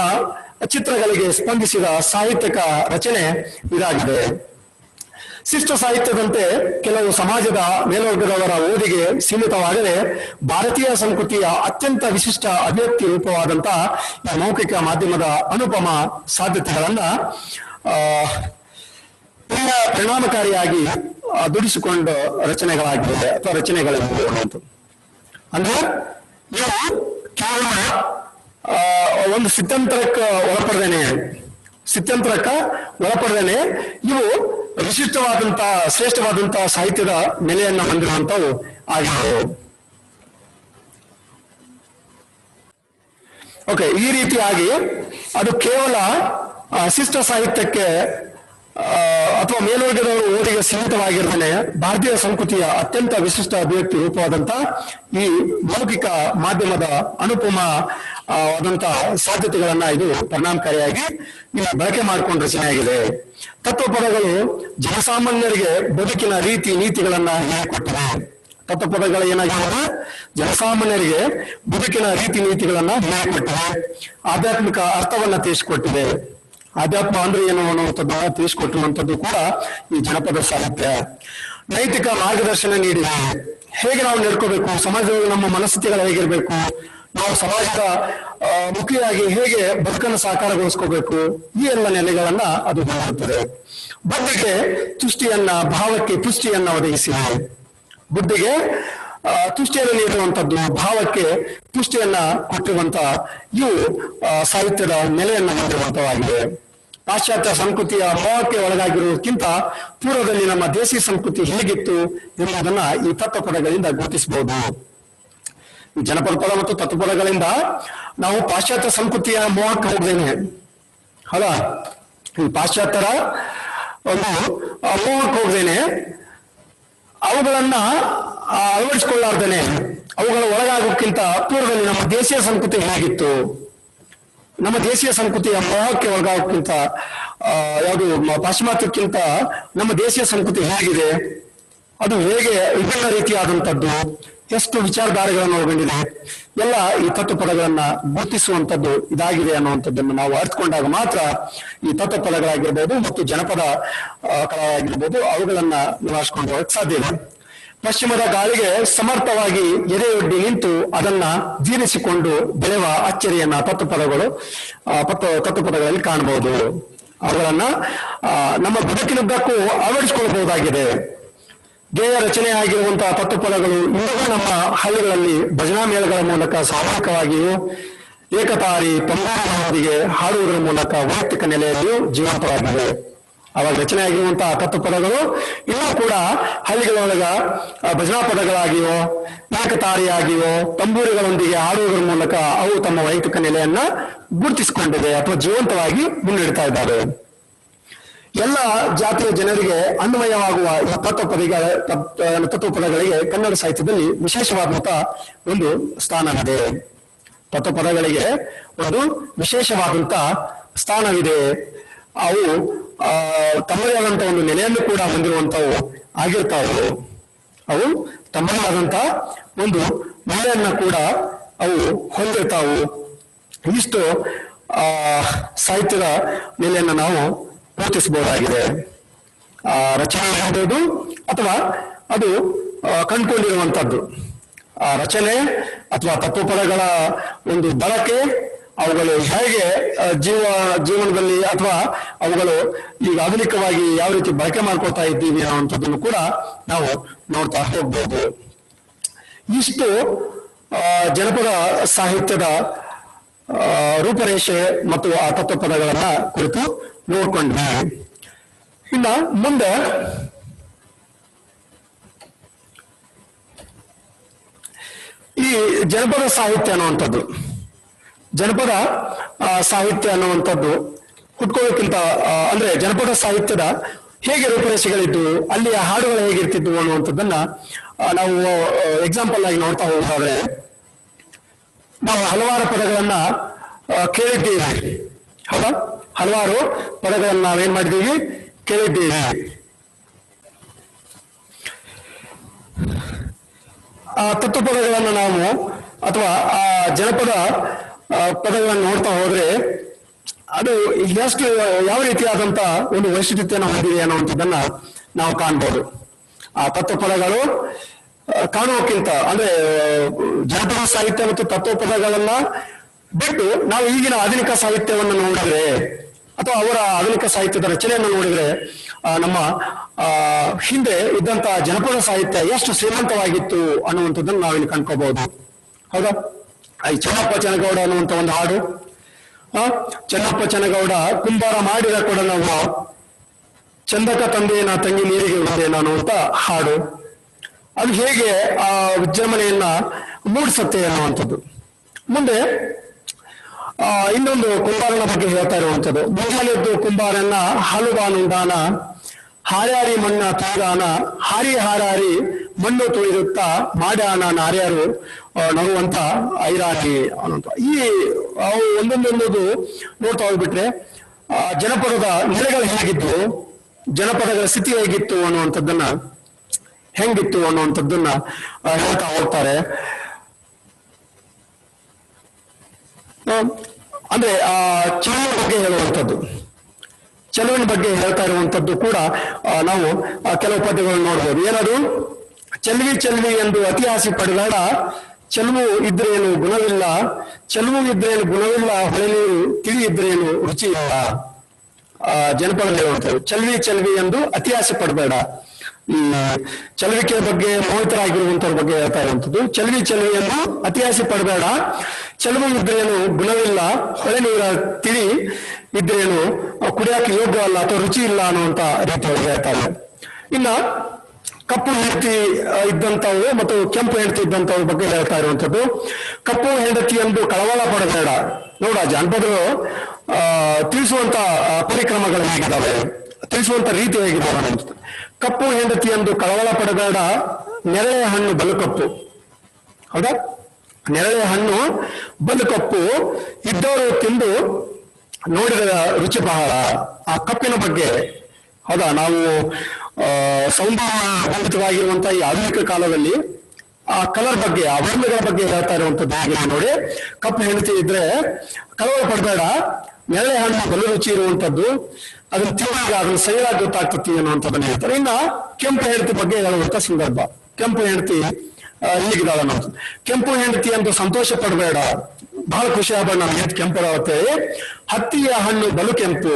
ಚಿತ್ರಗಳಿಗೆ ಸ್ಪಂದಿಸಿದ ಸಾಹಿತ್ಯಿಕ ರಚನೆ ಇದಾಗಿದೆ. ಶಿಷ್ಟ ಸಾಹಿತ್ಯದಂತೆ ಕೆಲವು ಸಮಾಜದ ಮೇಲ್ವರ್ಗದವರ ಓದಿಗೆ ಸೀಮಿತವಾಗದೆ ಭಾರತೀಯ ಸಂಸ್ಕೃತಿಯ ಅತ್ಯಂತ ವಿಶಿಷ್ಟ ಅಭಿವ್ಯಕ್ತಿ ರೂಪವಾದಂತಹ ಮೌಖಿಕ ಮಾಧ್ಯಮದ ಅನುಪಮ ಸಾಧ್ಯತೆಗಳನ್ನ ಪರಿಣಾಮಕಾರಿಯಾಗಿ ದುಡಿಸಿಕೊಂಡ ರಚನೆಗಳಾಗಿವೆ ಅಥವಾ ರಚನೆಗಳಿವೆ. ಅಂದ್ರೆ ಇವು ಕೇವಲ ಒಂದು ಸ್ಥಿತ್ಯಂತರಕ್ಕೆ ಒಳಪಡದೇನೆ ಇವು ವಿಶಿಷ್ಟವಾದಂತಹ, ಶ್ರೇಷ್ಠವಾದಂತಹ ಸಾಹಿತ್ಯದ ನೆಲೆಯನ್ನ ಹೊಂದಿರುವಂತವು ಆಗಿವೆ. ಓಕೆ, ಈ ರೀತಿಯಾಗಿ ಅದು ಕೇವಲ ಶಿಷ್ಟ ಸಾಹಿತ್ಯಕ್ಕೆ ಅಥವಾ ಮೇಲ್ವರ್ಗದವರು ಓದಿಗೆ ಸೀಮಿತವಾಗಿರ್ತಾನೆ ಭಾರತೀಯ ಸಂಸ್ಕೃತಿಯ ಅತ್ಯಂತ ವಿಶಿಷ್ಟ ಅಭಿವ್ಯಕ್ತಿ ರೂಪವಾದಂತ ಈ ಮೌಖಿಕ ಮಾಧ್ಯಮದ ಅನುಪಮವಾದಂತಹ ಸಾಧ್ಯತೆಗಳನ್ನ ಇದು ಪರಿಣಾಮಕಾರಿಯಾಗಿ ಬಳಕೆ ಮಾಡಿಕೊಂಡು ರಚನೆಯಾಗಿದೆ. ತತ್ವಪದಗಳು ಜನಸಾಮಾನ್ಯರಿಗೆ ಬದುಕಿನ ರೀತಿ ನೀತಿಗಳನ್ನ ಹೇಳಿಕೊಟ್ಟಿವೆ. ತತ್ವಪದಗಳು ಏನಾಗಿವೆ? ಜನಸಾಮಾನ್ಯರಿಗೆ ಬದುಕಿನ ರೀತಿ ನೀತಿಗಳನ್ನ ಹೇಳಿಕೊಟ್ಟಿವೆ. ಆಧ್ಯಾತ್ಮಿಕ ಅರ್ಥವನ್ನ ತಿಳಿಸಿಕೊಟ್ಟಿವೆ. ಆಧ್ಯಾತ್ಮ ಅಂದ್ರೆ ಏನು ಅನ್ನುವಂಥದ್ದು ತಿಳಿಸಿಕೊಟ್ಟಿರುವಂಥದ್ದು ಕೂಡ ಈ ಜನಪದ ಸಾಹಿತ್ಯ. ನೈತಿಕ ಮಾರ್ಗದರ್ಶನ ನೀಡಿದೆ. ಹೇಗೆ ನಾವು ನಡ್ಕೋಬೇಕು, ಸಮಾಜದಲ್ಲಿ ನಮ್ಮ ಮನಸ್ಥಿತಿಗಳು ಹೇಗಿರ್ಬೇಕು, ನಾವು ಸಮಾಜದ ಮುಖಿಯಾಗಿ ಹೇಗೆ ಬದುಕನ್ನು ಸಾಕಾರಗೊಳಿಸ್ಕೋಬೇಕು, ಈ ಎಲ್ಲ ನೆಲೆಗಳನ್ನ ಅದು ಹೊಂದಿರುತ್ತದೆ. ಬುದ್ಧಿಗೆ ತುಷ್ಟಿಯನ್ನ, ಭಾವಕ್ಕೆ ಪುಷ್ಟಿಯನ್ನ ಒದಗಿಸಿದೆ. ಬುದ್ಧಿಗೆ ತುಷ್ಟಿಯನ್ನು ನೀಡುವಂಥದ್ದು, ಭಾವಕ್ಕೆ ಪುಷ್ಟಿಯನ್ನ ಕೊಟ್ಟಿರುವಂತ ಇವು ಸಾಹಿತ್ಯದ ನೆಲೆಯನ್ನ ಹೊಂದಿರುವಂತವಾಗಿದೆ. ಪಾಶ್ಚಾತ್ಯ ಸಂಸ್ಕೃತಿಯ ಮೋಹಕ್ಕೆ ಒಳಗಾಗಿರುವುದಕ್ಕಿಂತ ಪೂರ್ವದಲ್ಲಿ ನಮ್ಮ ದೇಶಿ ಸಂಸ್ಕೃತಿ ಹೇಗಿತ್ತು ಎಂಬುದನ್ನ ಈ ತತ್ವಪದಗಳಿಂದ ಗುರುತಿಸಬಹುದು. ಜನಪದ ಪದ ಮತ್ತು ತತ್ವಪದಗಳಿಂದ ನಾವು ಪಾಶ್ಚಾತ್ಯ ಸಂಸ್ಕೃತಿಯ ಮೋಹಕ್ಕೆ ಹೋಗ್ದೇನೆ ಅಲ್ಲ, ಈ ಪಾಶ್ಚಾತ್ಯರ ಒಂದು ಮೋಹಕ್ಕೆ ಹೋಗ್ದೇನೆ ಅವುಗಳನ್ನ ಅಳವಡಿಸಿಕೊಳ್ಳಾರ್ದೇನೆ ಅವುಗಳ ಒಳಗಾಗೋಕ್ಕಿಂತ ಪೂರ್ವದಲ್ಲಿ ನಮ್ಮ ದೇಶೀಯ ಸಂಸ್ಕೃತಿ ಹೇಗಿತ್ತು, ನಮ್ಮ ದೇಶೀಯ ಸಂಸ್ಕೃತಿಯ ಮೋಹಕ್ಕೆ ಒಳಗಾಗೋಕ್ಕಿಂತ ಯಾವುದು ಪಾಶ್ಚಿಮಾತ್ಯಕ್ಕಿಂತ ನಮ್ಮ ದೇಶೀಯ ಸಂಸ್ಕೃತಿ ಹೇಗಿದೆ, ಅದು ಹೇಗೆ ವಿಭಿನ್ನ ರೀತಿಯಾದಂಥದ್ದು, ಎಷ್ಟು ವಿಚಾರಧಾರೆಗಳನ್ನು ಒಳಗೊಂಡಿದೆ, ಎಲ್ಲ ಈ ತತ್ವಪದಗಳನ್ನ ಗುರುತಿಸುವಂಥದ್ದು ಇದಾಗಿದೆ ಅನ್ನುವಂಥದ್ದನ್ನು ನಾವು ಅರ್ಥಕೊಂಡಾಗ ಮಾತ್ರ ಈ ತತ್ವಪದಗಳಾಗಿರ್ಬೋದು ಮತ್ತು ಜನಪದ ಕಲಾವಾಗಿರ್ಬೋದು ಅವುಗಳನ್ನ ನಿವಾರಿಸಿಕೊಂಡು ಹೋಗಕ್ಕೆ ಸಾಧ್ಯ ಇದೆ. ಪಶ್ಚಿಮದ ಗಾಳಿಗೆ ಸಮರ್ಥವಾಗಿ ಎದೆಯೊಡ್ಡಿ ನಿಂತು ಅದನ್ನ ಜೀರ್ಣಿಸಿಕೊಂಡು ಬೆಳೆವ ಅಚ್ಚರಿಯನ್ನ ತತ್ವಪದಗಳಲ್ಲಿ ಕಾಣಬಹುದು. ಅವುಗಳನ್ನ ನಮ್ಮ ಬದುಕಿನುದ್ದಕ್ಕೂ ಅಳವಡಿಸಿಕೊಳ್ಳಬಹುದಾಗಿದೆ. ಗೇಯ ರಚನೆಯಾಗಿರುವಂತಹ ತತ್ವಪದಗಳು ಇಂದಿಗೂ ನಮ್ಮ ಹಳ್ಳಿಗಳಲ್ಲಿ ಭಜನಾ ಮೇಳಗಳ ಮೂಲಕ ಸಾಮೂಹಿಕವಾಗಿಯೂ ಏಕತಾರಿ ತಂಬೂರಿನೊಂದಿಗೆ ಹಾಡುವುದರ ಮೂಲಕ ವೈಯಕ್ತಿಕ ನೆಲೆಯಲ್ಲಿಯೂ ಜೀವಂತವಾಗಿವೆ. ಅವಾಗ ರಚನೆಯಾಗಿರುವಂತಹ ತತ್ವಪದಗಳು ಇನ್ನೂ ಕೂಡ ಹಳ್ಳಿಗಳೊಳಗ ಭಜನಾ ಪದಗಳಾಗಿಯೋ ಏಕತಾರಿಯಾಗಿಯೋ ತಂಬೂರಿಗಳೊಂದಿಗೆ ಹಾಡುವುದರ ಮೂಲಕ ಅವು ತಮ್ಮ ವೈಯಕ್ತಿಕ ನೆಲೆಯನ್ನ ಗುರುತಿಸಿಕೊಂಡಿವೆ ಅಥವಾ ಜೀವಂತವಾಗಿ ಮುನ್ನಡೆತಾ ಇದ್ದಾರೆ. ಎಲ್ಲ ಜಾತಿಯ ಜನರಿಗೆ ಅನ್ವಯವಾಗುವ ತತ್ವಪದಗಳಿಗೆ ಕನ್ನಡ ಸಾಹಿತ್ಯದಲ್ಲಿ ವಿಶೇಷವಾದಂತಹ ಒಂದು ಸ್ಥಾನವಿದೆ. ತತ್ವಪದಗಳಿಗೆ ಒಂದು ವಿಶೇಷವಾದಂತಹ ಸ್ಥಾನವಿದೆ. ಅವು ತಮ್ಮದೇ ಆದಂತಹ ಒಂದು ನೆಲೆಯನ್ನು ಕೂಡ ಹೊಂದಿರುವಂತವು ಆಗಿರ್ತಾವು. ಅವು ತಮ್ಮದೇ ಆದಂತಹ ಒಂದು ನೆಲೆಯನ್ನ ಕೂಡ ಅವು ಹೊಂದಿರ್ತಾವು. ಇಷ್ಟು ಸಾಹಿತ್ಯದ ನೆಲೆಯನ್ನು ನಾವು ಗುರುತಿಸಬಹುದಾಗಿದೆ. ರಚನೆ ಎಂಬುದು ಅಥವಾ ಅದು ಕಂಡುಕೊಂಡಿರುವಂತದ್ದು ರಚನೆ ಅಥವಾ ತತ್ವಪದಗಳ ಒಂದು ಬಳಕೆ, ಅವುಗಳು ಹೇಗೆ ಜೀವನದಲ್ಲಿ ಅಥವಾ ಅವುಗಳು ಈಗ ಆಧುನಿಕವಾಗಿ ಯಾವ ರೀತಿ ಬಳಕೆ ಮಾಡ್ಕೊಳ್ತಾ ಇದ್ದೀವಿ ಅನ್ನುವಂಥದ್ದನ್ನು ಕೂಡ ನಾವು ನೋಡ್ತಾ ಹೋಗ್ಬೋದು. ಇಷ್ಟು ಜನಪದ ಸಾಹಿತ್ಯದ ರೂಪರೇಷೆ ಮತ್ತು ಆ ತತ್ವಪದಗಳನ್ನ ಕುರಿತು ನೋಡ್ಕೊಂಡ್ವಿ. ಇನ್ನ ಮುಂದೆ ಈ ಜನಪದ ಸಾಹಿತ್ಯ ಅನ್ನುವಂಥದ್ದು ಹುಟ್ಕೊಳ್ಳೋಕ್ಕಿಂತ ಅಂದ್ರೆ ಜನಪದ ಸಾಹಿತ್ಯದ ಹೇಗೆ ರೂಪರೇಷೆಗಳಿದ್ದು, ಅಲ್ಲಿಯ ಹಾಡುಗಳು ಹೇಗಿರ್ತಿದ್ವು ಅನ್ನುವಂಥದ್ದನ್ನ ನಾವು ಎಕ್ಸಾಂಪಲ್ ಆಗಿ ನೋಡ್ತಾ ಹೋಗೋದಾದ್ರೆ ನಾವು ಹಲವಾರು ಪದಗಳನ್ನ ಕೇಳಿದ್ದೀವಿ. ಹೌದಾ? ಹಲವಾರು ಪದಗಳನ್ನ ನಾವೇನ್ ಮಾಡಿದ್ದೀವಿ, ಕೇಳಿದ್ದೀವಿ. ಆ ತತ್ವಪದಗಳನ್ನು ನಾವು ಅಥವಾ ಆ ಜನಪದ ಪದಗಳನ್ನು ನೋಡ್ತಾ ಹೋದ್ರೆ ಅದು ಎಷ್ಟು ಯಾವ ರೀತಿಯಾದಂತ ಒಂದು ವೈಶಿಷ್ಟ್ಯತೆಯನ್ನು ಹೊಂದಿದೆ ಅನ್ನುವಂಥದ್ದನ್ನ ನಾವು ಕಾಣ್ಬೋದು. ಆ ತತ್ವಪದಗಳು ಕಾಣುವಕ್ಕಿಂತ ಅಂದ್ರೆ ಜನಪದ ಸಾಹಿತ್ಯ ಮತ್ತು ತತ್ವಪದಗಳನ್ನ ಬಿಟ್ಟು ನಾವು ಈಗಿನ ಆಧುನಿಕ ಸಾಹಿತ್ಯವನ್ನು ನೋಡಿದ್ರೆ ಅಥವಾ ಅವರ ಆಧುನಿಕ ಸಾಹಿತ್ಯದ ರಚನೆಯನ್ನು ನೋಡಿದ್ರೆ ನಮ್ಮ ಹಿಂದೆ ಇದ್ದಂತಹ ಜನಪದ ಸಾಹಿತ್ಯ ಎಷ್ಟು ಶ್ರೀಮಂತವಾಗಿತ್ತು ಅನ್ನುವಂಥದ್ದನ್ನು ನಾವಿಲ್ಲಿ ಕಂಡ್ಕೋಬಹುದು. ಹೌದಾ? ಈ ಚೆನ್ನಪ್ಪ ಚೆನ್ನಗೌಡ ಅನ್ನುವಂಥ ಒಂದು ಹಾಡು, ಚೆನ್ನಪ್ಪ ಚೆನ್ನಗೌಡ ಕುಂಬಾರ ಮಾಡಿದ ಕೂಡ ನಾವು ಚಂದಕ ತಂದೆಯ ತಂಗಿ ನೀರಿಗೆ ಹೋದೇನ ಅನ್ನುವಂಥ ಹಾಡು, ಅದು ಹೇಗೆ ಆ ವಿಜೃಂಭಣೆಯನ್ನ ಮೂಡಿಸುತ್ತೆ ಅನ್ನುವಂಥದ್ದು. ಮುಂದೆ ಇನ್ನೊಂದು ಕುಂಬಾರನ ಬಗ್ಗೆ ಹೇಳ್ತಾ ಇರುವಂಥದ್ದು, ಮುಂಜಾನೆದ್ದು ಕುಂಬಾರನ್ನ ಹಾಲುಬಾನುಂಡಾನ ಹಾರ್ಯಾರಿ ಮಣ್ಣ ತೂಗಾನ ಹಾರಿ ಹಾರಾರಿ ಮಣ್ಣು ತುಳಿದುತ್ತಾ ಮಾಡ್ಯಾನ ನಾರ್ಯಾರು ನಗುವಂತ ಐರಾಣಿ ಅನ್ನುವಂಥ ಈ ಒಂದೊಂದೊಂದು ನೋಡ್ತಾ ಹೋಗ್ಬಿಟ್ರೆ ಜನಪದದ ನೆಲೆಗಳು ಹೇಗಿತ್ತು, ಜನಪದಗಳ ಸ್ಥಿತಿ ಹೇಗಿತ್ತು ಅನ್ನುವಂಥದ್ದನ್ನ ಹೇಳ್ತಾ ಹೋಗ್ತಾರೆ. ಅಂದ್ರೆ ಆ ಚೆಲುವಿನ ಬಗ್ಗೆ ಹೇಳುವಂಥದ್ದು, ಚೆಲುವಿನ ಬಗ್ಗೆ ಹೇಳ್ತಾ ಇರುವಂತದ್ದು ಕೂಡ ನಾವು ಕೆಲವು ಪದ್ಯಗಳನ್ನು ನೋಡ್ಬೋದು. ಏನದು? ಚೆಲ್ವಿ ಚೆಲ್ವಿ ಎಂದು ಅತಿ ಆಸೆ ಪಡೆದಾಡ, ಚೆಲುವು ಇದ್ರೇನು ಗುಣವಿಲ್ಲ, ಚೆಲುವು ಇದ್ರೇನು ಗುಣವಿಲ್ಲ, ಹೊಳೆ ನೀರು ತಿಳಿ ಇದ್ರೇನು ರುಚಿ ಇಲ್ಲ. ಜನಪದ ಹೇಳುವಂಥದ್ದು ಚೆಲ್ವಿ ಚೆಲ್ವಿ ಎಂದು ಅತಿ ಆಸೆ ಪಡಬೇಡ. ಈ ಚಲವಿಕೆಯ ಬಗ್ಗೆ ಮೋಹಿತರಾಗಿರುವಂತವ್ರ ಬಗ್ಗೆ ಹೇಳ್ತಾ ಇರುವಂಥದ್ದು. ಚೆಲ್ವಿ ಚೆಲ್ವಿ ಎಂದು ಅತಿ ಆಸೆ ಪಡಬೇಡ, ಚೆಲುವು ಇದ್ರೇನು ಗುಣವಿಲ್ಲ, ಹೊಳೆ ನೀರ ತಿಳಿ ಇದ್ರೇನು ಕುಡಿಯಕ್ಕೆ ಯೋಗ್ಯ ಅಲ್ಲ ಅಥವಾ ರುಚಿ ಇಲ್ಲ ಅನ್ನುವಂತ ರೀತಿಯಲ್ಲಿ ಹೇಳ್ತಾರೆ. ಇನ್ನ ಕಪ್ಪು ಹೆಂಡತಿ ಇದ್ದಂಥವು ಮತ್ತು ಕೆಂಪು ಹೆಂಡತಿ ಇದ್ದಂಥವ್ರ ಬಗ್ಗೆ ಹೇಳ್ತಾ ಇರುವಂಥದ್ದು. ಕಪ್ಪು ಹೆಂಡತಿ ಎಂದು ಕಳವಳ ಪಡಬೇಡ. ನೋಡ, ಜಾನಪದರು ತಿಳಿಸುವಂತ ಪರಿಕ್ರಮಗಳು ಹೇಗಿದ್ದಾವೆ, ತಿಳಿಸುವಂತ ರೀತಿ ಹೇಗಿದ್ದಾವೆ ಅನ್ನುವಂಥದ್ದು. ಕಪ್ಪು ಹೆಂಡತಿ ಎಂದು ಕಳವಳ ಪಡಬೇಡ, ನೆರಳೆ ಹಣ್ಣು ಬಲು ಕಪ್ಪು. ಹೌದಾ? ನೆರಳೆ ಹಣ್ಣು ಬಲು ಕಪ್ಪು, ಇದ್ದವರು ತಿಂದು ನೋಡಿದ ರುಚಿ ಬಹಳ. ಆ ಕಪ್ಪಿನ ಬಗ್ಗೆ, ಹೌದಾ, ನಾವು ಸೌಂದರ್ಯವಂತವಾಗಿರುವಂತಹ ಈ ಆಧುನಿಕ ಕಾಲದಲ್ಲಿ ಆ ಕಲರ್ ಬಗ್ಗೆ, ಆ ವರ್ಣಗಳ ಬಗ್ಗೆ ಹೇಳ್ತಾ ಇರುವಂತದ್ದು ಹಾಗೆ ನೋಡಿ. ಕಪ್ಪು ಹೆಂಡತಿ ಇದ್ರೆ ಕಳವಳ ಪಡಬೇಡ, ನೆರಳೆ ಹಣ್ಣು ಬಲು ರುಚಿ ಇರುವಂತದ್ದು, ಅದನ್ನ ತಿಂದಾಗ ಅದನ್ನ ಸರಿಯಾಗಿ ಗೊತ್ತಾಗ್ತತಿ ಅನ್ನುವಂಥದ್ದನ್ನ ಹೇಳ್ತಾರೆ. ಇನ್ನ ಕೆಂಪು ಹೆಂಡತಿ ಬಗ್ಗೆ ಹೇಳುವಂತ ಸಂದರ್ಭ, ಕೆಂಪು ಹೆಂಡತಿ ಹೀಗಿದ್ದಾಳ ನಾವು. ಕೆಂಪು ಹೆಂಡತಿ ಅಂತ ಸಂತೋಷ ಪಡಬೇಡ, ಬಹಳ ಖುಷಿ ಆಗ್ಬೇಡ, ನಾನು ಹೆಂಡತಿ ಕೆಂಪು ಅಂತೇಳಿ. ಹತ್ತಿಯ ಹಣ್ಣು ಬಲು ಕೆಂಪು,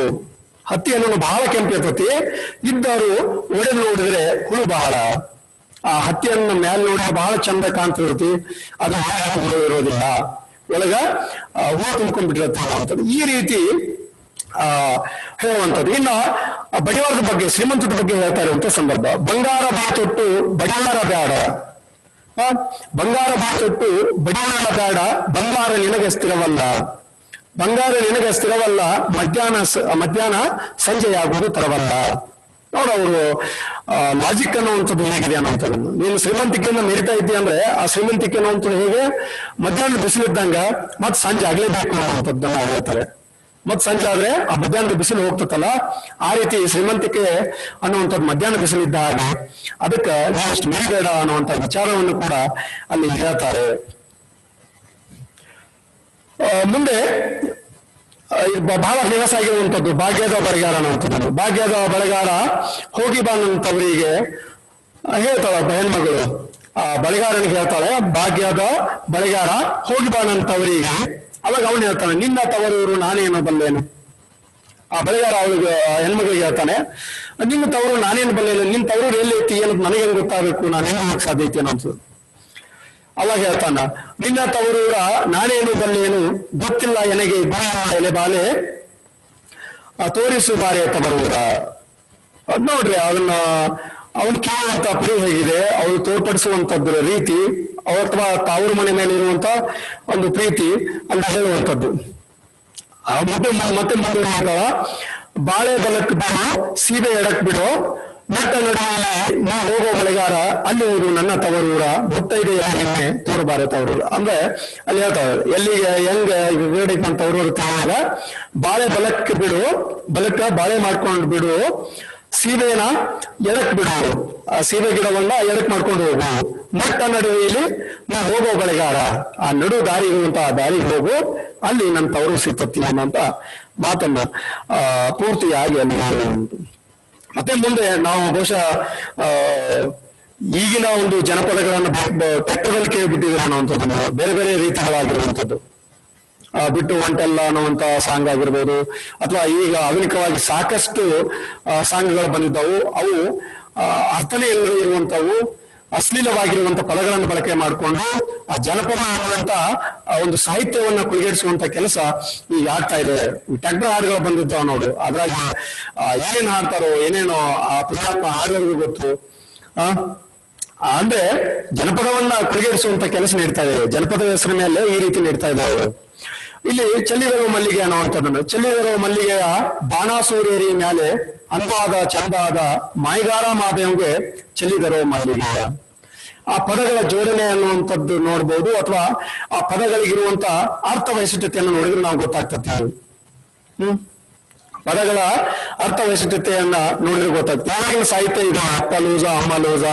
ಹತ್ತಿ ಹಣ್ಣು ಬಹಳ ಕೆಂಪು ಇರ್ತತಿ, ಇದ್ದರು ಒಡೆದು ನೋಡಿದ್ರೆ ಹುಳು ಬಹಳ. ಆ ಹತ್ತಿಯನ್ನು ಮ್ಯಾಲ ನೋಡಿದ್ರೆ ಬಹಳ ಚಂದ ಕಾಣ್ತಿರ್ತತಿ, ಅದು ಹುಳು ಇರೋದಿಲ್ಲ, ಒಳಗ ಹೂವು ತುಂಬ್ಕೊಂಡ್ಬಿಟ್ಟಿರತ್ತೆ. ಈ ರೀತಿ ಹೇಳುವಂಥದ್ದು. ಇನ್ನ ಬಡಿವಾರದ ಬಗ್ಗೆ, ಶ್ರೀಮಂತದ ಬಗ್ಗೆ ಹೇಳ್ತಾ ಇರುವಂತ ಸಂದರ್ಭ. ಬಂಗಾರ ಬಾತೊಟ್ಟು ಬಡಿವಾರ ಬೇಡ, ಬಂಗಾರ ಬಾತೊಟ್ಟು ಬಡಿವಾರ ಬೇಡ, ಬಂಗಾರ ನಿನಗೆ ಸ್ಥಿರವಲ್ಲ, ಬಂಗಾರ ನಿನಗೆ ಸ್ಥಿರವಲ್ಲ, ಮಧ್ಯಾಹ್ನ ಸಂಜೆಯಾಗುವುದು ತರವಲ್ಲ. ನೋಡ ಅವರು ಲಾಜಿಕ್ ಅನ್ನುವಂಥದ್ದು ಹೇಗಿದೆ ಅನ್ನುವಂಥದ್ದು. ನೀನು ಶ್ರೀಮಂತಿಕೆಯನ್ನು ಮೆರಿತಾ ಇದ್ದೀಯ ಅಂದ್ರೆ ಆ ಶ್ರೀಮಂತಿಕೆ ಅನ್ನುವಂಥದ್ದು ಹೇಗೆ ಮಧ್ಯಾಹ್ನ ಬಿಸಿಲಿದ್ದಂಗ ಮತ್ತೆ ಸಂಜೆ ಆಗ್ಲೇಬೇಕು ಅನ್ನುವಂಥದ್ದನ್ನ ಹೇಳ್ತಾರೆ. ಮತ್ ಸಂಜೆ ಆದ್ರೆ ಆ ಮಧ್ಯಾಹ್ನದ ಬಿಸಿಲು ಹೋಗ್ತತ್ತಲ್ಲ, ಆ ರೀತಿ ಶ್ರೀಮಂತಿಕೆ ಅನ್ನುವಂಥದ್ದು ಮಧ್ಯಾಹ್ನ ಬಿಸಿಲಿದ್ದ ಹಾಗೆ, ಅದಕ್ಕೆ ನಾವು ಅಷ್ಟು ಮೆರಿಬೇಡ ಅನ್ನುವಂಥ ವಿಚಾರವನ್ನು ಕೂಡ ಅಲ್ಲಿ ಹೇಳ್ತಾರೆ. ಮುಂದೆ ಬಹಳ ಫೇಮಸ್ ಆಗಿರುವಂಥದ್ದು ಭಾಗ್ಯದ ಬಳೆಗಾರ ಅನ್ನುವಂಥದ್ದು. ಭಾಗ್ಯದ ಬಳೆಗಾರ ಹೋಗಿ ಬಾನಂತವರಿಗೆ ಹೇಳ್ತಾಳ ಹೆಣ್ಮಗಳು, ಆ ಬಳೆಗಾರನಿಗೆ ಹೇಳ್ತಾಳೆ, ಭಾಗ್ಯದ ಬಳೆಗಾರ ಹೋಗಿ ಬಾನಂತವರಿಗೆ. ಅವಾಗ ಅವನು ಹೇಳ್ತಾನೆ, ನಿನ್ನ ತವರೂರು ನಾನೇನು ಬಲ್ಲೇನು. ಆ ಬಳೆಗಾರ ಅವಳಿಗೆ ಹೆಣ್ಮಗಳಿಗೆ ಹೇಳ್ತಾನೆ, ನಿನ್ನ ತವರು ನಾನೇನು ಬಲ್ಲೇನು, ನಿನ್ನ ತವರು ಎಲ್ಲಿ ಐತಿ ಏನಂತ ನನಗೇನು ಗೊತ್ತಾಗಬೇಕು, ನಾನು ಹೆಂಗ್ ಸಾಧ್ಯ ಐತಿ ಅನ್ನೋದು. ಅವಾಗ ಹೇಳ್ತಾನ, ನಿನ್ನ ತವರೂರ ನಾನೇನು ಬಲ್ಲೇನು, ಗೊತ್ತಿಲ್ಲ ಎನಗೆ ಎಲೆ ಬಾಲೆ ತೋರಿಸು ಬಾರೆ ತವರೂರ. ಅದ್ ನೋಡ್ರಿ, ಅವನು ಕೇಳುವಂತ ಪ್ರೀ ಹೇಗಿದೆ, ಅವಳು ತೋರ್ಪಡಿಸುವಂತದ್ದು ರೀತಿ, ಅಥವಾ ತಾವ್ರ ಮನೆ ಮೇಲೆ ಇರುವಂತ ಒಂದು ಪ್ರೀತಿ ಅಂತ ಹೇಳುವಂಥದ್ದು. ಮತ್ತೆ ಮುಂದೆ ಬಾಳೆ ಬಲಕ್ ಬಿಡು, ಸೀಬೆ ಎಡಕ್ ಬಿಡು, ನಟ್ಟ ನಡುವೆ ನಾ ಹೋಗೋ ಬಳೆಗಾರ, ಅಲ್ಲಿ ಹೋರು ನನ್ನ ತವರೂರ, ಮುತ್ತೈದೆ ಎಣ್ಣೆ ತೋರಬಾರೆ ತವರೂರ. ಅಂದ್ರೆ ಅಲ್ಲಿ ಹೇಳ್ತಾರೆ, ಎಲ್ಲಿಗೆ ಹೆಂಗ ವೇಡಿಗೆ ತವರೂರು ತವಾಗ ಬಾಳೆ ಬಲಕ್ಕೆ ಬಿಡು, ಬಲಕ್ಕ ಬಾಳೆ ಮಾಡ್ಕೊಂಡು ಬಿಡು, ಸೀಬೆನ ಎಡಕ್ ಬಿಡು, ಆ ಸೀಬೆ ಗಿಡವನ್ನ ಎಡಕ್ ಮಾಡ್ಕೊಂಡು ಹೋಗು, ನಟ್ಟ ನಡುವೆಯಲ್ಲಿ ನಾ ಹೋಗೋ ಬಳೆಗಾರ, ಆ ನಡು ದಾರಿ ಇರುವಂತಹ ದಾರಿಗೆ ಹೋಗು, ಅಲ್ಲಿ ನನ್ನ ತವರು ಸಿಗ್ತತಿ ಅನ್ನೋಂತ ಮಾತನ್ನ ಪೂರ್ತಿಯಾಗಿ ಅಲ್ಲಿ ಹೇಳುವಂಥದ್ದು. ಮತ್ತೆ ಮುಂದೆ ನಾವು ಬಹುಶಃ ಈಗಿನ ಒಂದು ಜನಪದಗಳನ್ನು ಪೆಟ್ಟದಲ್ಲಿ ಕೇಳಿಬಿಟ್ಟಿದ್ದೀವಿ ಅನ್ನುವಂಥದ್ದು, ಬೇರೆ ಬೇರೆ ರೀತಿಗಳಾಗಿರುವಂಥದ್ದು. ಬಿಟ್ಟು ಒಂಟೆಲ್ಲ ಅನ್ನುವಂತ ಸಾಂಗ್ ಆಗಿರ್ಬೋದು, ಅಥವಾ ಈಗ ಆಧುನಿಕವಾಗಿ ಸಾಕಷ್ಟು ಸಾಂಗ್ಗಳು ಬಂದಿದ್ದವು. ಅವು ಅರ್ಥನೇ ಇರುವಂತವು, ಅಶ್ಲೀಲವಾಗಿರುವಂತ ಪದಗಳನ್ನು ಬಳಕೆ ಮಾಡಿಕೊಂಡು ಆ ಜನಪದ ಅನ್ನುವಂತ ಒಂದು ಸಾಹಿತ್ಯವನ್ನ ಕುಳಿಗೇರಿಸುವಂತ ಕೆಲಸ ಈಗ ಆಗ್ತಾ ಇದೆ. ಟ್ಯಾಕ್ಟರ್ ಹಾಡುಗಳು ಬಂದಿದ್ದಾವ ನೋಡು, ಅದ್ರಾಗ ಏನೇನು ಹಾಡ್ತಾರೋ ಏನೇನೋ ಆ ಪುರಾತ್ಮ ಹಾಡೋರಿಗೂ ಗೊತ್ತು. ಅಂದ್ರೆ ಜನಪದವನ್ನ ಕುಳಿಗೇರಿಸುವಂತ ಕೆಲಸ ನೀಡ್ತಾ ಇದೆ. ಜನಪದ ಹೆಸರಿನ ಮೇಲೆ ಈ ರೀತಿ ನೀಡ್ತಾ ಇದ್ದಾವೆ. ಇಲ್ಲಿ ಚೆಲ್ಲಿದರು ಮಲ್ಲಿಗೆ ಅನ್ನುವಂಥದ್ದನ್ನು, ಚೆಲ್ಲಿದರು ಮಲ್ಲಿಗೆಯ ಬಾಣಾಸೂರ್ಯರಿ ಮೇಲೆ ಅಂದಾದ ಚಂದಾದ ಮಾಯಿಗಾರ ಮಾದೇವ್ಗೆ ಚೆಲ್ಲಿದರು ಮಲ್ಲಿಗೆ. ಆ ಪದಗಳ ಜೋಡಣೆ ಅನ್ನುವಂಥದ್ದು ನೋಡ್ಬೋದು, ಅಥವಾ ಆ ಪದಗಳಿಗಿರುವಂತ ಅರ್ಥ ವೈಶಿಷ್ಟ್ಯತೆಯನ್ನು ನೋಡಿದ್ರೆ ನಾವು ಗೊತ್ತಾಗ್ತದೆ. ಪದಗಳ ಅರ್ಥ ವೈಶಿಷ್ಟ್ಯತೆಯನ್ನ ನೋಡಿದ್ರೆ ಗೊತ್ತಾಗ್ತದೆ. ಯಾವಾಗಿನ ಸಾಹಿತ್ಯ ಇದು, ಅಪ್ಪ ಲೂಸ ಅಮ್ಮ ಲೂಸ,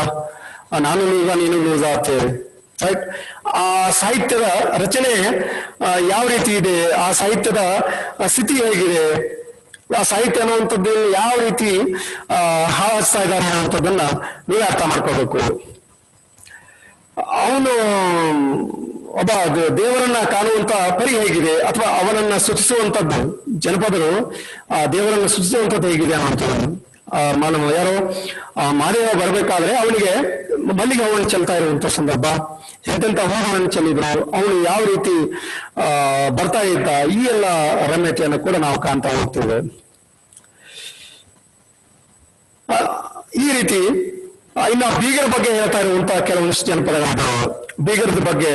ನಾನು ಲೂಸ ನೀನು ಲೂಸ ಅಂತೇಳಿ, ರೈಟ್? ಆ ಸಾಹಿತ್ಯದ ರಚನೆ ಯಾವ ರೀತಿ ಇದೆ, ಆ ಸಾಹಿತ್ಯದ ಸ್ಥಿತಿ ಹೇಗಿದೆ, ಆ ಸಾಹಿತ್ಯ ಅನ್ನುವಂಥದ್ದು ಯಾವ ರೀತಿ ಹಾಳಿಸ್ತಾ ಇದ್ದಾರೆ ಅನ್ನುವಂಥದ್ದನ್ನ ನೀವೇ ಅರ್ಥ ಮಾಡ್ಕೋಬೇಕು. ಅವನು ಒಬ್ಬ ದೇವರನ್ನ ಕಾಣುವಂತ ಪರಿ ಹೇಗಿದೆ, ಅಥವಾ ಅವನನ್ನ ಸೂಚಿಸುವಂತದ್ದು, ಜನಪದರು ಆ ದೇವರನ್ನ ಸೂಚಿಸುವಂಥದ್ದು ಹೇಗಿದೆ ಅನ್ನುವಂಥದ್ದು. ಮಾನವ ಯಾರೋ ಮಾದೇವ ಬರ್ಬೇಕಾದ್ರೆ ಅವನಿಗೆ ಮಲ್ಲಿಗೆ ಹೂವನ್ನು ಚೆಲ್ತಾ ಇರುವಂತ ಸಂದರ್ಭ, ಎಂತೆಂತ ಹೂವನ್ನು ಚೆಲ್ಲಿದ್ರು, ಅವನು ಯಾವ ರೀತಿ ಬರ್ತಾ ಇದ್ದ, ಈ ಎಲ್ಲ ರಮ್ಯತೆಯನ್ನು ಕೂಡ ನಾವು ಕಾಣ್ತಾ ಹೋಗ್ತೇವೆ. ಈ ರೀತಿ ಇನ್ನು ಬೀಗರ ಬಗ್ಗೆ ಹೇಳ್ತಾ ಇರುವಂತ ಕೆಲವೊಂದಿಷ್ಟು ಜನಪದಗಳು. ಬೀಗರದ ಬಗ್ಗೆ,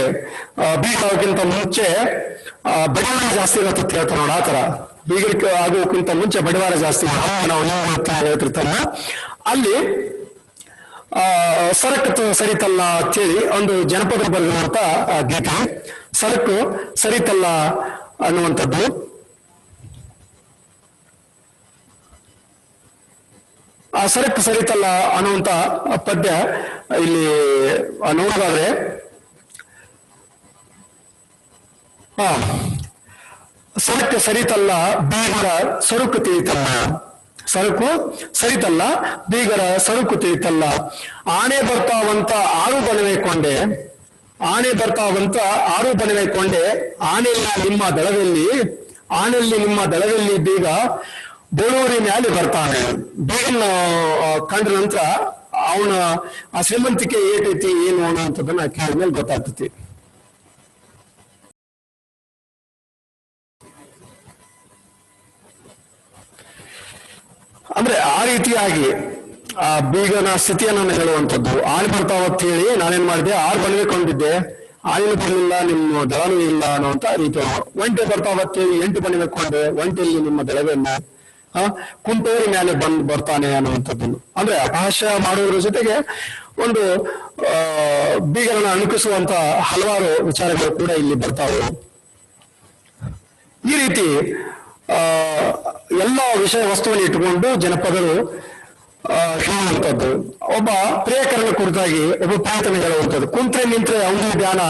ಬೀಗಕ್ಕಿಂತ ಮುಂಚೆ ಬಡವಾರ ಜಾಸ್ತಿ ಇರತ್ತೆ ಹೇಳ್ತಾರೆ ನೋಡಿ, ಆತರ ಬೀಗರಿಗೆ ಆಗೋಕ್ಕಿಂತ ಮುಂಚೆ ಬಡವಾರ ಜಾಸ್ತಿ ನಾವು ಹೇಳ್ತಿರ್ತಾರ. ಅಲ್ಲಿ ಸರಕು ಸರಿತಲ್ಲ ಅಂತೇಳಿ ಒಂದು ಜನಪದ ಬರೆದಿರುವಂತ ಗೀತೆ, ಸರಕು ಸರಿತಲ್ಲ ಅನ್ನುವಂಥದ್ದು. ಆ ಸರಕು ಸರಿತಲ್ಲ ಅನ್ನುವಂತ ಪದ್ಯ ಇಲ್ಲಿ ನೋಡೋದಾದ್ರೆ, ಸರಕು ಸರಿತಲ್ಲ ಬೀಗರ ಸರುಕು ತಿಳಿತಲ್ಲ, ಸರಕು ಸರಿತಲ್ಲ, ಬೀಗರ ಸರಕು ತಿಳಿತಲ್ಲ. ಆನೆ ಬರ್ತಾವಂತ ಆರು ಬಣವೆ ಕೊಂಡೆ, ಆನೆ ಬರ್ತಾವಂತ ಆರು ಬಣವೆ ಕೊಂಡೆ, ಆನೆಯಲ್ಲಿ ನಿಮ್ಮ ದಳದಲ್ಲಿ, ಆನೆಯಲ್ಲಿ ನಿಮ್ಮ ದಳದಲ್ಲಿ ಬೀಗ ಬೋಳೂರಿ ಮ್ಯಾಲೆ ಬರ್ತಾನೆ. ಬೀಗನ್ನ ಕಂಡ ನಂತರ ಅವನ ಆ ಶ್ರೀಮಂತಿಕೆ ಏಟೈತಿ ಏನು ಅನ್ನೋಂಥದ್ದನ್ನ ಕೇಳಿದ್ಮೇಲೆ ಗೊತ್ತಾಗ್ತೈತಿ. ಅಂದ್ರೆ ಆ ರೀತಿಯಾಗಿ ಆ ಬೀಗನ ಸ್ಥಿತಿಯನ್ನ ಹೇಳುವಂಥದ್ದು. ಆನೆ ಬರ್ತಾವತ್ ಹೇಳಿ ನಾನೇನ್ ಮಾಡಿದೆ, 6 ಬಣವೆ ಕೊಂಡಿದ್ದೆ, ಆನೆನೂ ಬರಲಿಲ್ಲ, ನಿಮ್ಮ ದಳನೂ ಇಲ್ಲ ಅನ್ನುವಂತ ರೀತಿ. ಒಂಟೆ ಬರ್ತಾವತ್ ಹೇಳಿ 8 ಬಣವೆ ಕೊಂಡೆ, ಒಂಟೆಯಲ್ಲಿ ನಿಮ್ಮ ದಳವೆನ್ನ, ಕುಂಟೋರಿ ಮೇಲೆ ಬರ್ತಾನೆ ಅನ್ನುವಂಥದ್ದನ್ನು. ಅಂದ್ರೆ ಅಪಹಾಸ್ಯ ಮಾಡುವುದರ ಜೊತೆಗೆ ಒಂದು ಬೀಗರನ್ನ ಅಣುಕಿಸುವಂತ ಹಲವಾರು ವಿಚಾರಗಳು ಕೂಡ ಇಲ್ಲಿ ಬರ್ತಾವೆ. ಈ ರೀತಿ ಎಲ್ಲ ವಿಷಯ ವಸ್ತುವನ್ನು ಇಟ್ಟುಕೊಂಡು ಜನಪದರು ಹೇಳುವಂಥದ್ದು. ಒಬ್ಬ ಪ್ರಿಯಕರನ ಕುರಿತಾಗಿ ಒಬ್ಬ ಪ್ರಿಯತನ ಹೇಳುವಂಥದ್ದು. ಕುಂತ್ರೆ ನಿಂತ್ರೆ ಅವಂದೇ ಧ್ಯಾನ,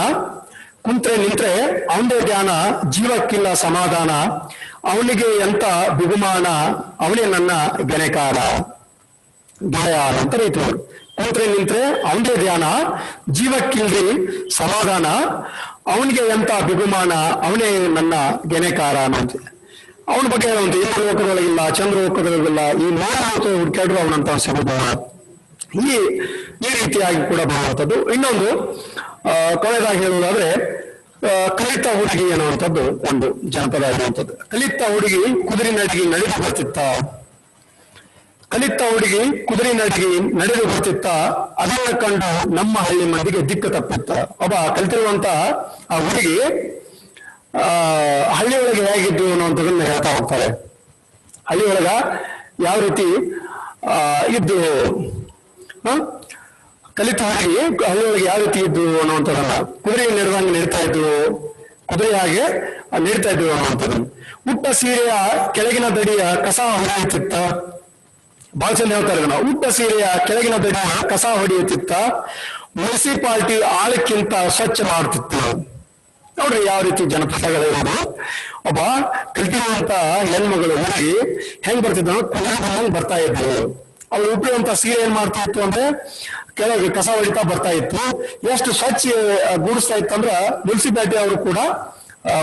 ಕುಂತ್ರೆ ನಿಂತ್ರೆ ಅವಂದೇ ಧ್ಯಾನ, ಜೀವಕ್ಕಿಲ್ಲ ಸಮಾಧಾನ, ಅವನಿಗೆ ಎಂತ ಬಿಗುಮಾನ, ಅವನೇ ನನ್ನ ಗೆನೆಕಾರ, ಗಾಯಾರ ಅಂತ ರೈತರು. ಕುಂತ್ರೆ ನಿಂತ್ರೆ ಅವಂದೇ ಧ್ಯಾನ, ಜೀವಕ್ಕಿಲ್ರಿ ಸಮಾಧಾನ, ಅವನಿಗೆ ಎಂತ ಬಿಗುಮಾನ, ಅವನೇ ನನ್ನ ಗೆನೆಕಾರ ಅನ್ನೋಂತ ಅವನ ಬಗ್ಗೆ ಹೇಳುವಂತ. ಇಂದ್ರ ಲೋಕದೊಳಗಿಲ್ಲ, ಚಂದ್ರ ಲೋಕದೊಳಗಿಲ್ಲ, ಈ 4 ಹುಡುಕಾಡ್ರು ಅವನಂತ ಸಿಗುತ್ತಾನ. ಈ ರೀತಿಯಾಗಿ ಕೂಡ ಬರುವಂಥದ್ದು. ಇನ್ನೊಂದು ಕೊನೆಯದಾಗಿ ಹೇಳುವುದಾದ್ರೆ, ಕಲಿತ ಹುಡುಗಿ ಅನ್ನುವಂಥದ್ದು ಒಂದು ಜನಪದ ಇರುವಂಥದ್ದು. ಕಲಿತ ಹುಡುಗಿ ಕುದುರೆ ನಡಿಗೆ ನಡೆದು ಬರ್ತಿತ್ತ, ಕಲಿತ ಹುಡುಗಿ ಕುದುರೆ ನಡಿಗೆ ನಡೆದು ಬರ್ತಿತ್ತ, ಅದನ್ನ ಕಂಡು ನಮ್ಮ ಹಳ್ಳಿ ಮಂದಿಗೆ ದಿಕ್ಕು ತಪ್ಪಿತ್ತ. ಒಬ್ಬ ಕಲಿತಿರುವಂತ ಆ ಹುಡುಗಿ ಹಳ್ಳಿ ಒಳಗೆ ಹೇಗಿದ್ದು ಅನ್ನುವಂಥದ್ದನ್ನ ಹೇಳ್ತಾ ಹೋಗ್ತಾರೆ. ಹಳ್ಳಿ ಒಳಗ ಯಾವ ರೀತಿ ಇದ್ದು, ಕಲಿತ ಹುಡುಗಿ ಹಳ್ಳಿಯೊಳಗೆ ಯಾವ ರೀತಿ ಇದ್ದು ಅನ್ನುವಂಥದ್ದನ್ನ, ಕುದುರೆ ನಡೆದಂಗೆ ನಡೀತಾ ಇದ್ವು, ಕುದುರೆ ಹಾಗೆ ನಡೀತಾ ಇದ್ವು ಅನ್ನುವಂಥದ್ದನ್ನು. ಉಟ್ಟ ಸೀರೆಯ ಕೆಳಗಿನ ದಡಿಯ ಕಸ ಹೊಡೆಯುತ್ತಿತ್ತ, ಬಹಳ ಚಂದ ಹೇಳ್ತಾರೆ ಇದನ್ನ. ಉಟ್ಟ ಸೀರೆಯ ಕೆಳಗಿನ ದಡಿಯ ಕಸ ಹೊಡೆಯುತ್ತಿತ್ತ, ಮುನ್ಸಿಪಾಲಿಟಿ ಆಳಕ್ಕಿಂತ ಸ್ವಚ್ಛ ಮಾಡುತ್ತಿತ್ತ. ನೋಡ್ರಿ ಯಾವ ರೀತಿ ಜನಪದಗಳಿರೋದು. ಒಬ್ಬ ಕಲ್ತಿರುವಂತ ಹೆಣ್ಮಗಳು ಹುಡುಗಿ ಹೆಂಗ್ ಬರ್ತಿದ್ದ, ಕುದುರೆ ಬರ್ತಾ ಇದ್ರು. ಅವ್ರು ಉಟ್ಟಿರುವಂತ ಸೀರೆ ಏನ್ ಮಾಡ್ತಾ ಇತ್ತು ಅಂದ್ರೆ ಕೆಳಗೆ ಕಸ ಹೊಡಿತಾ ಬರ್ತಾ ಇತ್ತು. ಎಷ್ಟು ಸ್ವಚ್ಛ ಗೂಡಿಸ್ತಾ ಇತ್ತು ಅಂದ್ರ ಮುನ್ಸಿಪಾಲಿಟಿ ಅವರು ಕೂಡ,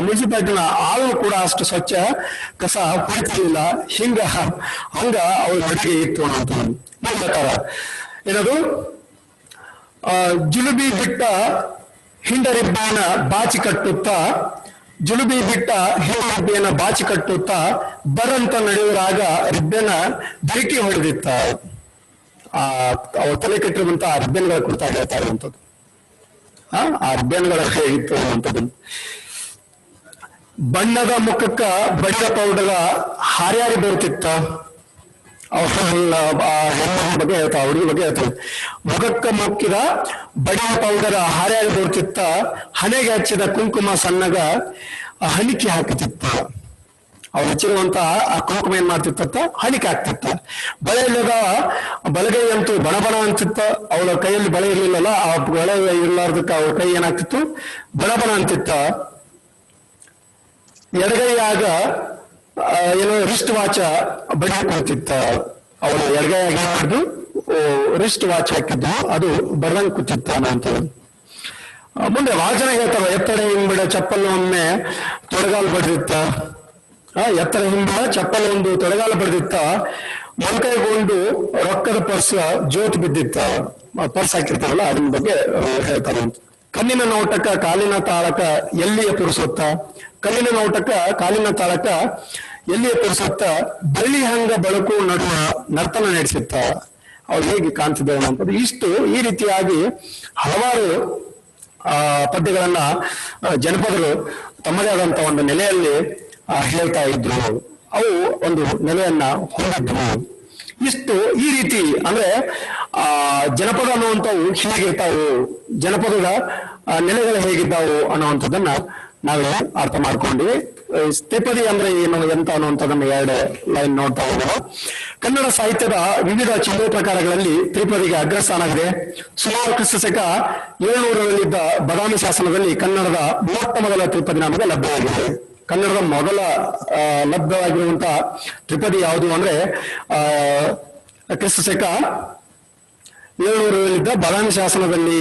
ಮುನ್ಸಿಪಾಲಿಟಿನ ಆಳು ಕೂಡ ಅಷ್ಟು ಸ್ವಚ್ಛ ಕಸ ಹೊಡಿತಿರ್ಲಿಲ್ಲ. ಹಂಗ ಅವ್ರ ಅಡುಗೆ ಇತ್ತು ಅಂತ ಹೇಳ್ತಾರ. ಏನದು, ಜುಲುಬಿ ಬಿಟ್ಟ ಹಿಂಡರಿಬ್ಬನ ಬಾಚಿ ಕಟ್ಟುತ್ತಾ, ಜುಲುಬಿ ಬಿಟ್ಟ ಹಿಂಡರಿಬ್ಬೆಯನ್ನ ಬಾಚಿ ಕಟ್ಟುತ್ತಾ, ಬರಂತ ನಡೆಯುವಾಗ ರಿಬ್ಬೆನ ಧರಿಕೆ ಹೊಡೆದಿತ್ತ. ಅವ್ರ ತಲೆ ಕಟ್ಟಿರುವಂತ ರಿಬ್ಬೆನ್ಗಳ ಕುರಿತಾ ಹೇಳ್ತಾ ಇರುವಂಥದ್ದು. ಆ ರಿಬ್ಬೆನ್ಗಳ ಹೇಗಿತ್ತು ಅನ್ನುವಂಥದ್ದು. ಬಣ್ಣದ ಮುಖಕ್ಕ ಬಣ್ಣದ ಪೌಡರ ಹಾರ್ಯಾರಿ ಬರುತ್ತಿತ್ತ. ಹೆಣ್ಣ ಬಗ್ಗೆ ಹೇಳ್ತಾ, ಹುಡುಗಿ ಬಗ್ಗೆ ಹೇಳ್ತಾರೆ. ಮುಖಕ್ಕ ಮುಕ್ಕಿದ ಬಣ್ಣದ ಪೌಡರ ಹಾರ್ಯಾರಿ ಬರುತ್ತಿತ್ತ, ಹಣೆಗೆ ಹಚ್ಚಿದ ಕುಂಕುಮ ಸಣ್ಣಗ ಹಣಿಕೆ ಹಾಕುತ್ತಿತ್ತ. ಅವ್ರು ಹಚ್ಚಿರುವಂತಹ ಆ ಕುಂಕುಮ ಏನ್ ಮಾಡ್ತಿತ್ತ, ಹಣಿಕೆ ಆಗ್ತಿತ್ತ. ಬಳೆ ಇಲ್ಲದ ಬಲಗೈ ಅಂತೂ ಬಣಬಣ ಅಂತಿತ್ತ. ಅವಳ ಕೈಯಲ್ಲಿ ಬಳೆ ಇರ್ಲಿಲ್ಲಲ್ಲ, ಆ ಬಳೆ ಇರ್ಲಾರ್ದಕ್ಕ ಅವ್ರ ಕೈ ಏನಾಗ್ತಿತ್ತು, ಬಣಬಣ ಅಂತಿತ್ತ. ಎಡಗೈಯಾಗ ಏನೋ ರಿಸ್ಟ್ ವಾಚ ಬಡಿ ಹಾಕೊಳ್ತಿತ್ತ. ಅವಳು ಎಡಗೈಯಾಗ ಏನಾದ್ರು ರಿಸ್ಟ್ ವಾಚ್ ಹಾಕಿದ್ದು, ಅದು ಬರ್ದಂಗ್ ಕೂತಿತ್ತ ಅಂತ. ಮುಂದೆ ವಾಚನ ಹೇಳ್ತಾರ. ಎತ್ತರ ಹಿಂಬಿಡ ಚಪ್ಪಲ್ ಒಮ್ಮೆ ತೊಡಗಾಲು ಬಡ್ದಿತ್ತ. ಎತ್ತರ ಹಿಂಬಿಡ ಚಪ್ಪಲ್ ಒಂದು ತೊಡಗಾಲು ಬಡ್ದಿತ್ತ. ಮೊಳಕೈಗೊಂಡು ರೊಕ್ಕದ ಪರ್ಸ್ ಜೋತ್ ಬಿದ್ದಿತ್ತ. ಪರ್ಸ್ ಹಾಕಿರ್ತಾರಲ್ಲ ಅದ್ರ ಬಗ್ಗೆ ಹೇಳ್ತಾರೆ. ಕಣ್ಣಿನ ನೋಟಕ್ಕ ಕಾಲಿನ ತಾಳಕ ಎಲ್ಲಿಯ ಪುರುಸೊತ್ತ, ಕಣ್ಣಿನ ನೋಟಕ್ಕ ಕಾಲಿನ ತಾಳಕ ಎಲ್ಲಿಯ ಪುರುಸೊತ್ತ, ಬಳ್ಳಿ ಹಂಗ ಬೆಳಕು ನಡುವ ನರ್ತನ ನಡೆಸುತ್ತ. ಅವ್ರು ಹೇಗೆ ಕಾಣ್ತಿದ್ದೇವೆ ಅನ್ನೋದು. ಇಷ್ಟು ಈ ರೀತಿಯಾಗಿ ಹಲವಾರು ಪದ್ಯಗಳನ್ನ ಜನಪದರು ತಮ್ಮದೇ ಆದಂತ ಒಂದು ನೆಲೆಯಲ್ಲಿ ಹೇಳ್ತಾ ಇದ್ರು. ಅವು ಒಂದು ನೆಲೆಯನ್ನ ಹೊಂದಿದ್ವು. ಇಷ್ಟು ಈ ರೀತಿ ಅಂದ್ರೆ ಜನಪದ ಅನ್ನುವಂಥವು ಹೇಗಿರ್ತಾವು, ಜನಪದದ ನೆಲೆಗಳು ಹೇಗಿದ್ದಾವು ಅನ್ನುವಂಥದ್ದನ್ನ ನಾವೇ ಅರ್ಥ ಮಾಡ್ಕೊಂಡ್ವಿ. ತ್ರಿಪದಿ ಅಂದ್ರೆ ಏನು ಎಂತ ಅನ್ನುವಂಥದ್ದನ್ನ 2 ಲೈನ್ ನೋಡ್ತಾ ಹೋಗೋಣ. ಕನ್ನಡ ಸಾಹಿತ್ಯದ ವಿವಿಧ ಛಂದೋ ಪ್ರಕಾರಗಳಲ್ಲಿ ತ್ರಿಪದಿಗೆ ಅಗ್ರಸ್ಥಾನವಿದೆ. ಸುಮಾರು ಕ್ರಿಸ್ತಶಕ 700ರಲ್ಲಿದ್ದ ಬದಾಮಿ ಶಾಸನದಲ್ಲಿ ಕನ್ನಡದ ಮೊಟ್ಟ ಮೊದಲ ತ್ರಿಪದಿ ನಾಮದ ಲಭ್ಯವಾಗಿದೆ. ಕನ್ನಡದ ಮೊದಲ ಲಭ್ಯವಾಗಿರುವಂತಹ ತ್ರಿಪದಿ ಯಾವುದು ಅಂದ್ರೆ ಕ್ರಿಸ್ತ ಶಕ 700 ಬಾದಾಮಿ ಶಾಸನದಲ್ಲಿ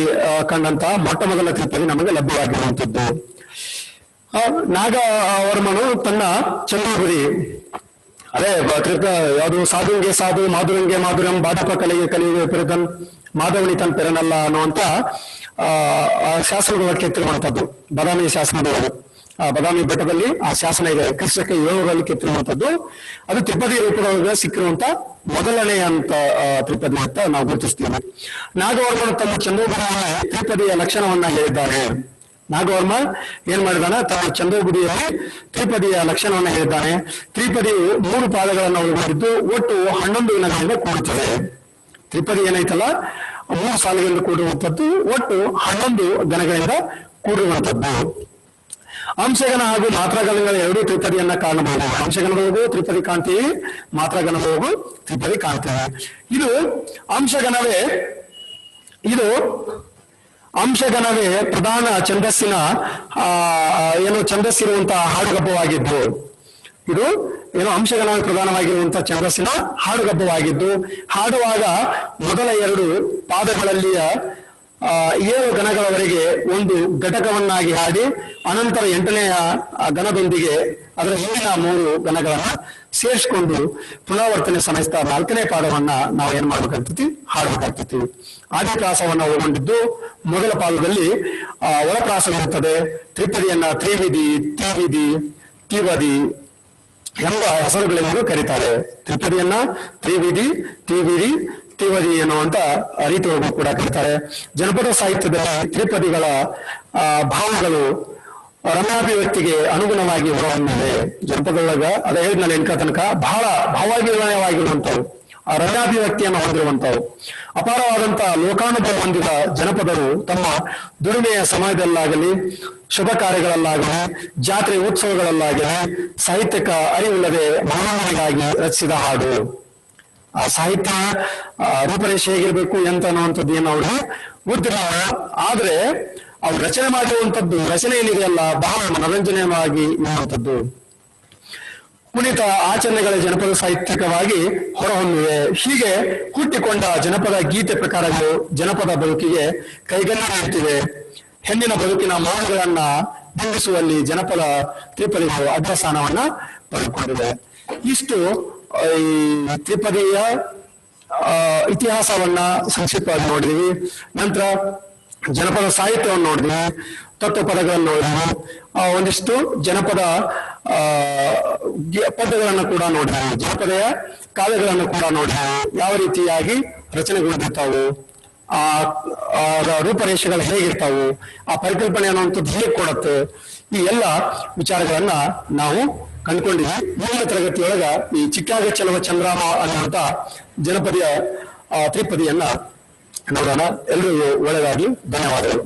ಕಂಡಂತಹ ಮೊಟ್ಟ ಮೊದಲ ತ್ರಿಪದಿ ನಮಗೆ ಲಭ್ಯವಾಗಿರುವಂತದ್ದು. ನಾಗವರ್ಮನು ತನ್ನ ಚಂದ್ರಪುರಿ ಅದೇ ಯಾವುದು ಸಾಧುಂಗೆ ಸಾಧು ಮಾಧುರಂಗೆ ಮಾಧುರಂ ಬಾಧಪ ಕಲೆಗೆ ಕಲಿಯುವ ಪಿರದನ್ ಮಾಧವನಿ ತನ್ ಪೆರನಲ್ಲ ಅನ್ನುವಂತ ಶಾಸನದ ಕೆತ್ತಿರುವಂತದ್ದು ಬಾದಾಮಿ ಶಾಸನದವರು. ಬಾದಾಮಿ ಬೆಟ್ಟದಲ್ಲಿ ಆ ಶಾಸನ ಇದೆ. ಕ್ರಿಸ್ತಕ 700ರಲ್ಲಿ ಕೆತ್ತಿರುವಂತದ್ದು. ಅದು ತ್ರಿಪದಿ ರೂಪದೊಳಗೆ ಸಿಕ್ಕಿರುವಂತ ಮೊದಲನೇ ಅಂತ ತ್ರಿಪದಿ ಅಂತ ನಾವು ಗುರುತಿಸ್ತೀವಿ. ನಾಗವರ್ಮನು ತನ್ನ ಚಂದ್ರಪುರಿಯಲ್ಲಿ ತ್ರಿಪದಿಯ ಲಕ್ಷಣವನ್ನ ಹೇಳಿದ್ದಾರೆ. ನಾಗವರ್ಮ ಏನ್ ಮಾಡಿದಾನೆ, ತನ್ನ ಚಂದ್ರಗುಡಿಯಲ್ಲಿ ತ್ರಿಪದಿಯ ಲಕ್ಷಣವನ್ನ ಹೇಳಿದ್ದಾನೆ. ತ್ರಿಪದಿಯು 3 ಪಾದಗಳನ್ನು ಒಳಗೊಂಡಿದ್ದು ಒಟ್ಟು 11 ಗಣಗಳಿಂದ ಕೂಡುತ್ತದೆ. ತ್ರಿಪದಿ ಏನೈತಲ್ಲ 3 ಸಾಲುಗಳಿಂದ ಕೂಡಿರುವಂತದ್ದು, ಒಟ್ಟು 11 ಗಣಗಳಿಂದ ಕೂಡಿರುವಂತದ್ದು. ಅಂಶಗಣ ಹಾಗೂ ಮಾತ್ರಾಗಣಗಳ 2 ತ್ರಿಪದಿಯನ್ನ ಕಾಣಬಹುದು. ಅಂಶಗಣದೊಳಗೂ ತ್ರಿಪದಿ ಕಾಣ್ತೀವಿ, ಮಾತ್ರಾಗಣದೊಳಗೂ ತ್ರಿಪದಿ ಕಾಣ್ತೀವಿ. ಇದು ಅಂಶಗಣವೇ ಪ್ರಧಾನ ಛಂದಸ್ಸಿನ ಛಂದಸ್ಸಿರುವಂತಹ ಹಾಡುಗಬ್ಬವಾಗಿದ್ದು, ಇದು ಅಂಶಗಣವೇ ಪ್ರಧಾನವಾಗಿರುವಂತಹ ಛಂದಸ್ಸಿನ ಹಾಡುಗಬ್ಬವಾಗಿದ್ದು, ಹಾಡುವಾಗ ಮೊದಲ 2 ಪಾದಗಳಲ್ಲಿಯ 7 ಗಣಗಳವರೆಗೆ ಒಂದು ಘಟಕವನ್ನಾಗಿ ಹಾಡಿ, ಅನಂತರ 8ನೆಯ ಗಣದೊಂದಿಗೆ ಅದರ ಹಿಂದಿನ 3 ಗಣಗಳನ್ನ ಸೇರಿಸಿಕೊಂಡು ಪುನರಾವರ್ತನೆ ಸಮೇತ 4ನೇ ಪಾದವನ್ನ ನಾವು ಏನ್ ಮಾಡ್ಬೇಕಾಗ್ತೈತಿ, ಹಾಡ್ಬೇಕಾಗ್ತೈತಿ. ಆದಿಪ್ರಾಸವನ್ನ ಒಳಗೊಂಡಿದ್ದು ಮೊದಲ ಪಾದದಲ್ಲಿ ಒಳಪ್ರಾಸವಿರುತ್ತದೆ. ತ್ರಿಪದಿಯನ್ನ ತ್ರಿವಿಧಿ, ತ್ರಿವಿಧಿ, ತ್ರಿವದಿ ಎಂಬ ಹೆಸರುಗಳಿಂದ ಕರೀತಾರೆ. ತ್ರಿಪದಿಯನ್ನ ತ್ರಿವಿಧಿ, ತ್ರಿವಿಧಿ, ತ್ರಿವದಿ ಎನ್ನುವಂತ ರೀತಿಯೊಳಗೂ ಕೂಡ ಕರೀತಾರೆ. ಜನಪದ ಸಾಹಿತ್ಯದಲ್ಲಿ ತ್ರಿಪದಿಗಳ ಭಾವಗಳು ರಮ್ಯಾಭಿವ್ಯಕ್ತಿಗೆ ಅನುಗುಣವಾಗಿ ಹೊರಹೊಮ್ಮಿದೆ. ಜನಪದೊಳಗ ಅದೇ ಹೇಳಿದ್ನಲ್ಲಿ ಎನ್ಕ ತನಕ ಬಹಳ ಭಾವಾಭಿನಯವಾಗಿರುವಂತವು, ಆ ರಮ್ಯಾಭಿವ್ಯಕ್ತಿಯನ್ನು ಹೊಂದಿರುವಂತವು. ಅಪಾರವಾದಂತ ಲೋಕಾನುಭವ ಹೊಂದಿದ ಜನಪದರು ತಮ್ಮ ದುಡಿಮೆಯ ಸಮಯದಲ್ಲಾಗಲಿ, ಶುಭ ಕಾರ್ಯಗಳಲ್ಲಾಗಲಿ, ಜಾತ್ರೆ ಉತ್ಸವಗಳಲ್ಲಾಗಲಿ ಸಾಹಿತ್ಯಕ ಅರಿವಿಲ್ಲದೆ ಮನೋರಂಜನೆಗಾಗಿ ರಚಿಸಿದ ಹಾಡು. ಆ ಸಾಹಿತ್ಯ ರೂಪರೇಷೆ ಹೇಗಿರ್ಬೇಕು ಎಂತ ಅನ್ನುವಂಥದ್ದು ಏನು ಅವ್ರು ಗೊತ್ತಿಲ್ಲ. ಆದ್ರೆ ಅವ್ರು ರಚನೆ ಮಾಡಿರುವಂತದ್ದು, ರಚನೆ ಏನಿದೆಯಲ್ಲ ಬಹಳ ಮನೋರಂಜನೀಯವಾಗಿ ಇರುವಂತದ್ದು. ಕುಣಿತ ಆಚರಣೆಗಳ ಜನಪದ ಸಾಹಿತ್ಯಿಕವಾಗಿ ಹೊರಹೊಮ್ಮಿವೆ. ಹೀಗೆ ಹುಟ್ಟಿಕೊಂಡ ಜನಪದ ಗೀತೆ ಪ್ರಕಾರಗಳು ಜನಪದ ಬದುಕಿಗೆ ಕೈಗನ್ನಡ ಇರ್ತಿವೆ. ಹೆಣ್ಣಿನ ಬದುಕಿನ ಮೌಲ್ಯಗಳನ್ನ ಬಿಂಬಿಸುವಲ್ಲಿ ಜನಪದ ತ್ರಿಪದಿಗಳು ಅಗ್ರಸ್ಥಾನವನ್ನ ಪಡೆದುಕೊಂಡಿವೆ. ಇಷ್ಟು ಈ ತ್ರಿಪದಿಯ ಇತಿಹಾಸವನ್ನ ಸಂಕ್ಷಿಪ್ತವಾಗಿ ನೋಡಿದ್ವಿ. ನಂತರ ಜನಪದ ಸಾಹಿತ್ಯವನ್ನು ನೋಡಿದ್ವಿ, ತತ್ವ ಪದಗಳನ್ನು ನೋಡಿದ್ವಿ, ಒಂದಿಷ್ಟು ಜನಪದ ಪದ್ಯಗಳನ್ನು ಕೂಡ ನೋಡಿದ್ವಿ, ಜನಪದೆಯ ಕಾವ್ಯಗಳನ್ನು ಕೂಡ ನೋಡಿದ್ವಿ, ಯಾವ ರೀತಿಯಾಗಿ ರಚನೆಗೊಂಡಿರ್ತಾವು, ಆ ರೂಪರೇಷೆಗಳು ಹೇಗಿರ್ತಾವು, ಆ ಪರಿಕಲ್ಪನೆ ಅನ್ನುವಂಥದ್ದು ಹೇಗೆ ಕೊಡುತ್ತೆ, ಈ ಎಲ್ಲ ವಿಚಾರಗಳನ್ನ ನಾವು ಕಂಡುಕೊಂಡಿದ್ವಿ. ಮುಂದಿನ ತರಗತಿಯೊಳಗ ಈ ಚಿಕ್ಕಾಗ ಚಲವ ಚಂದ್ರಾಮ ಅನ್ನುವಂತ ಜನಪದಿಯ ತ್ರಿಪದಿಯನ್ನ ನೋಡೋಣ. ಎಲ್ರಿಗೂ ಒಳ್ಳೆಯದಾಗಿ. ಧನ್ಯವಾದಗಳು.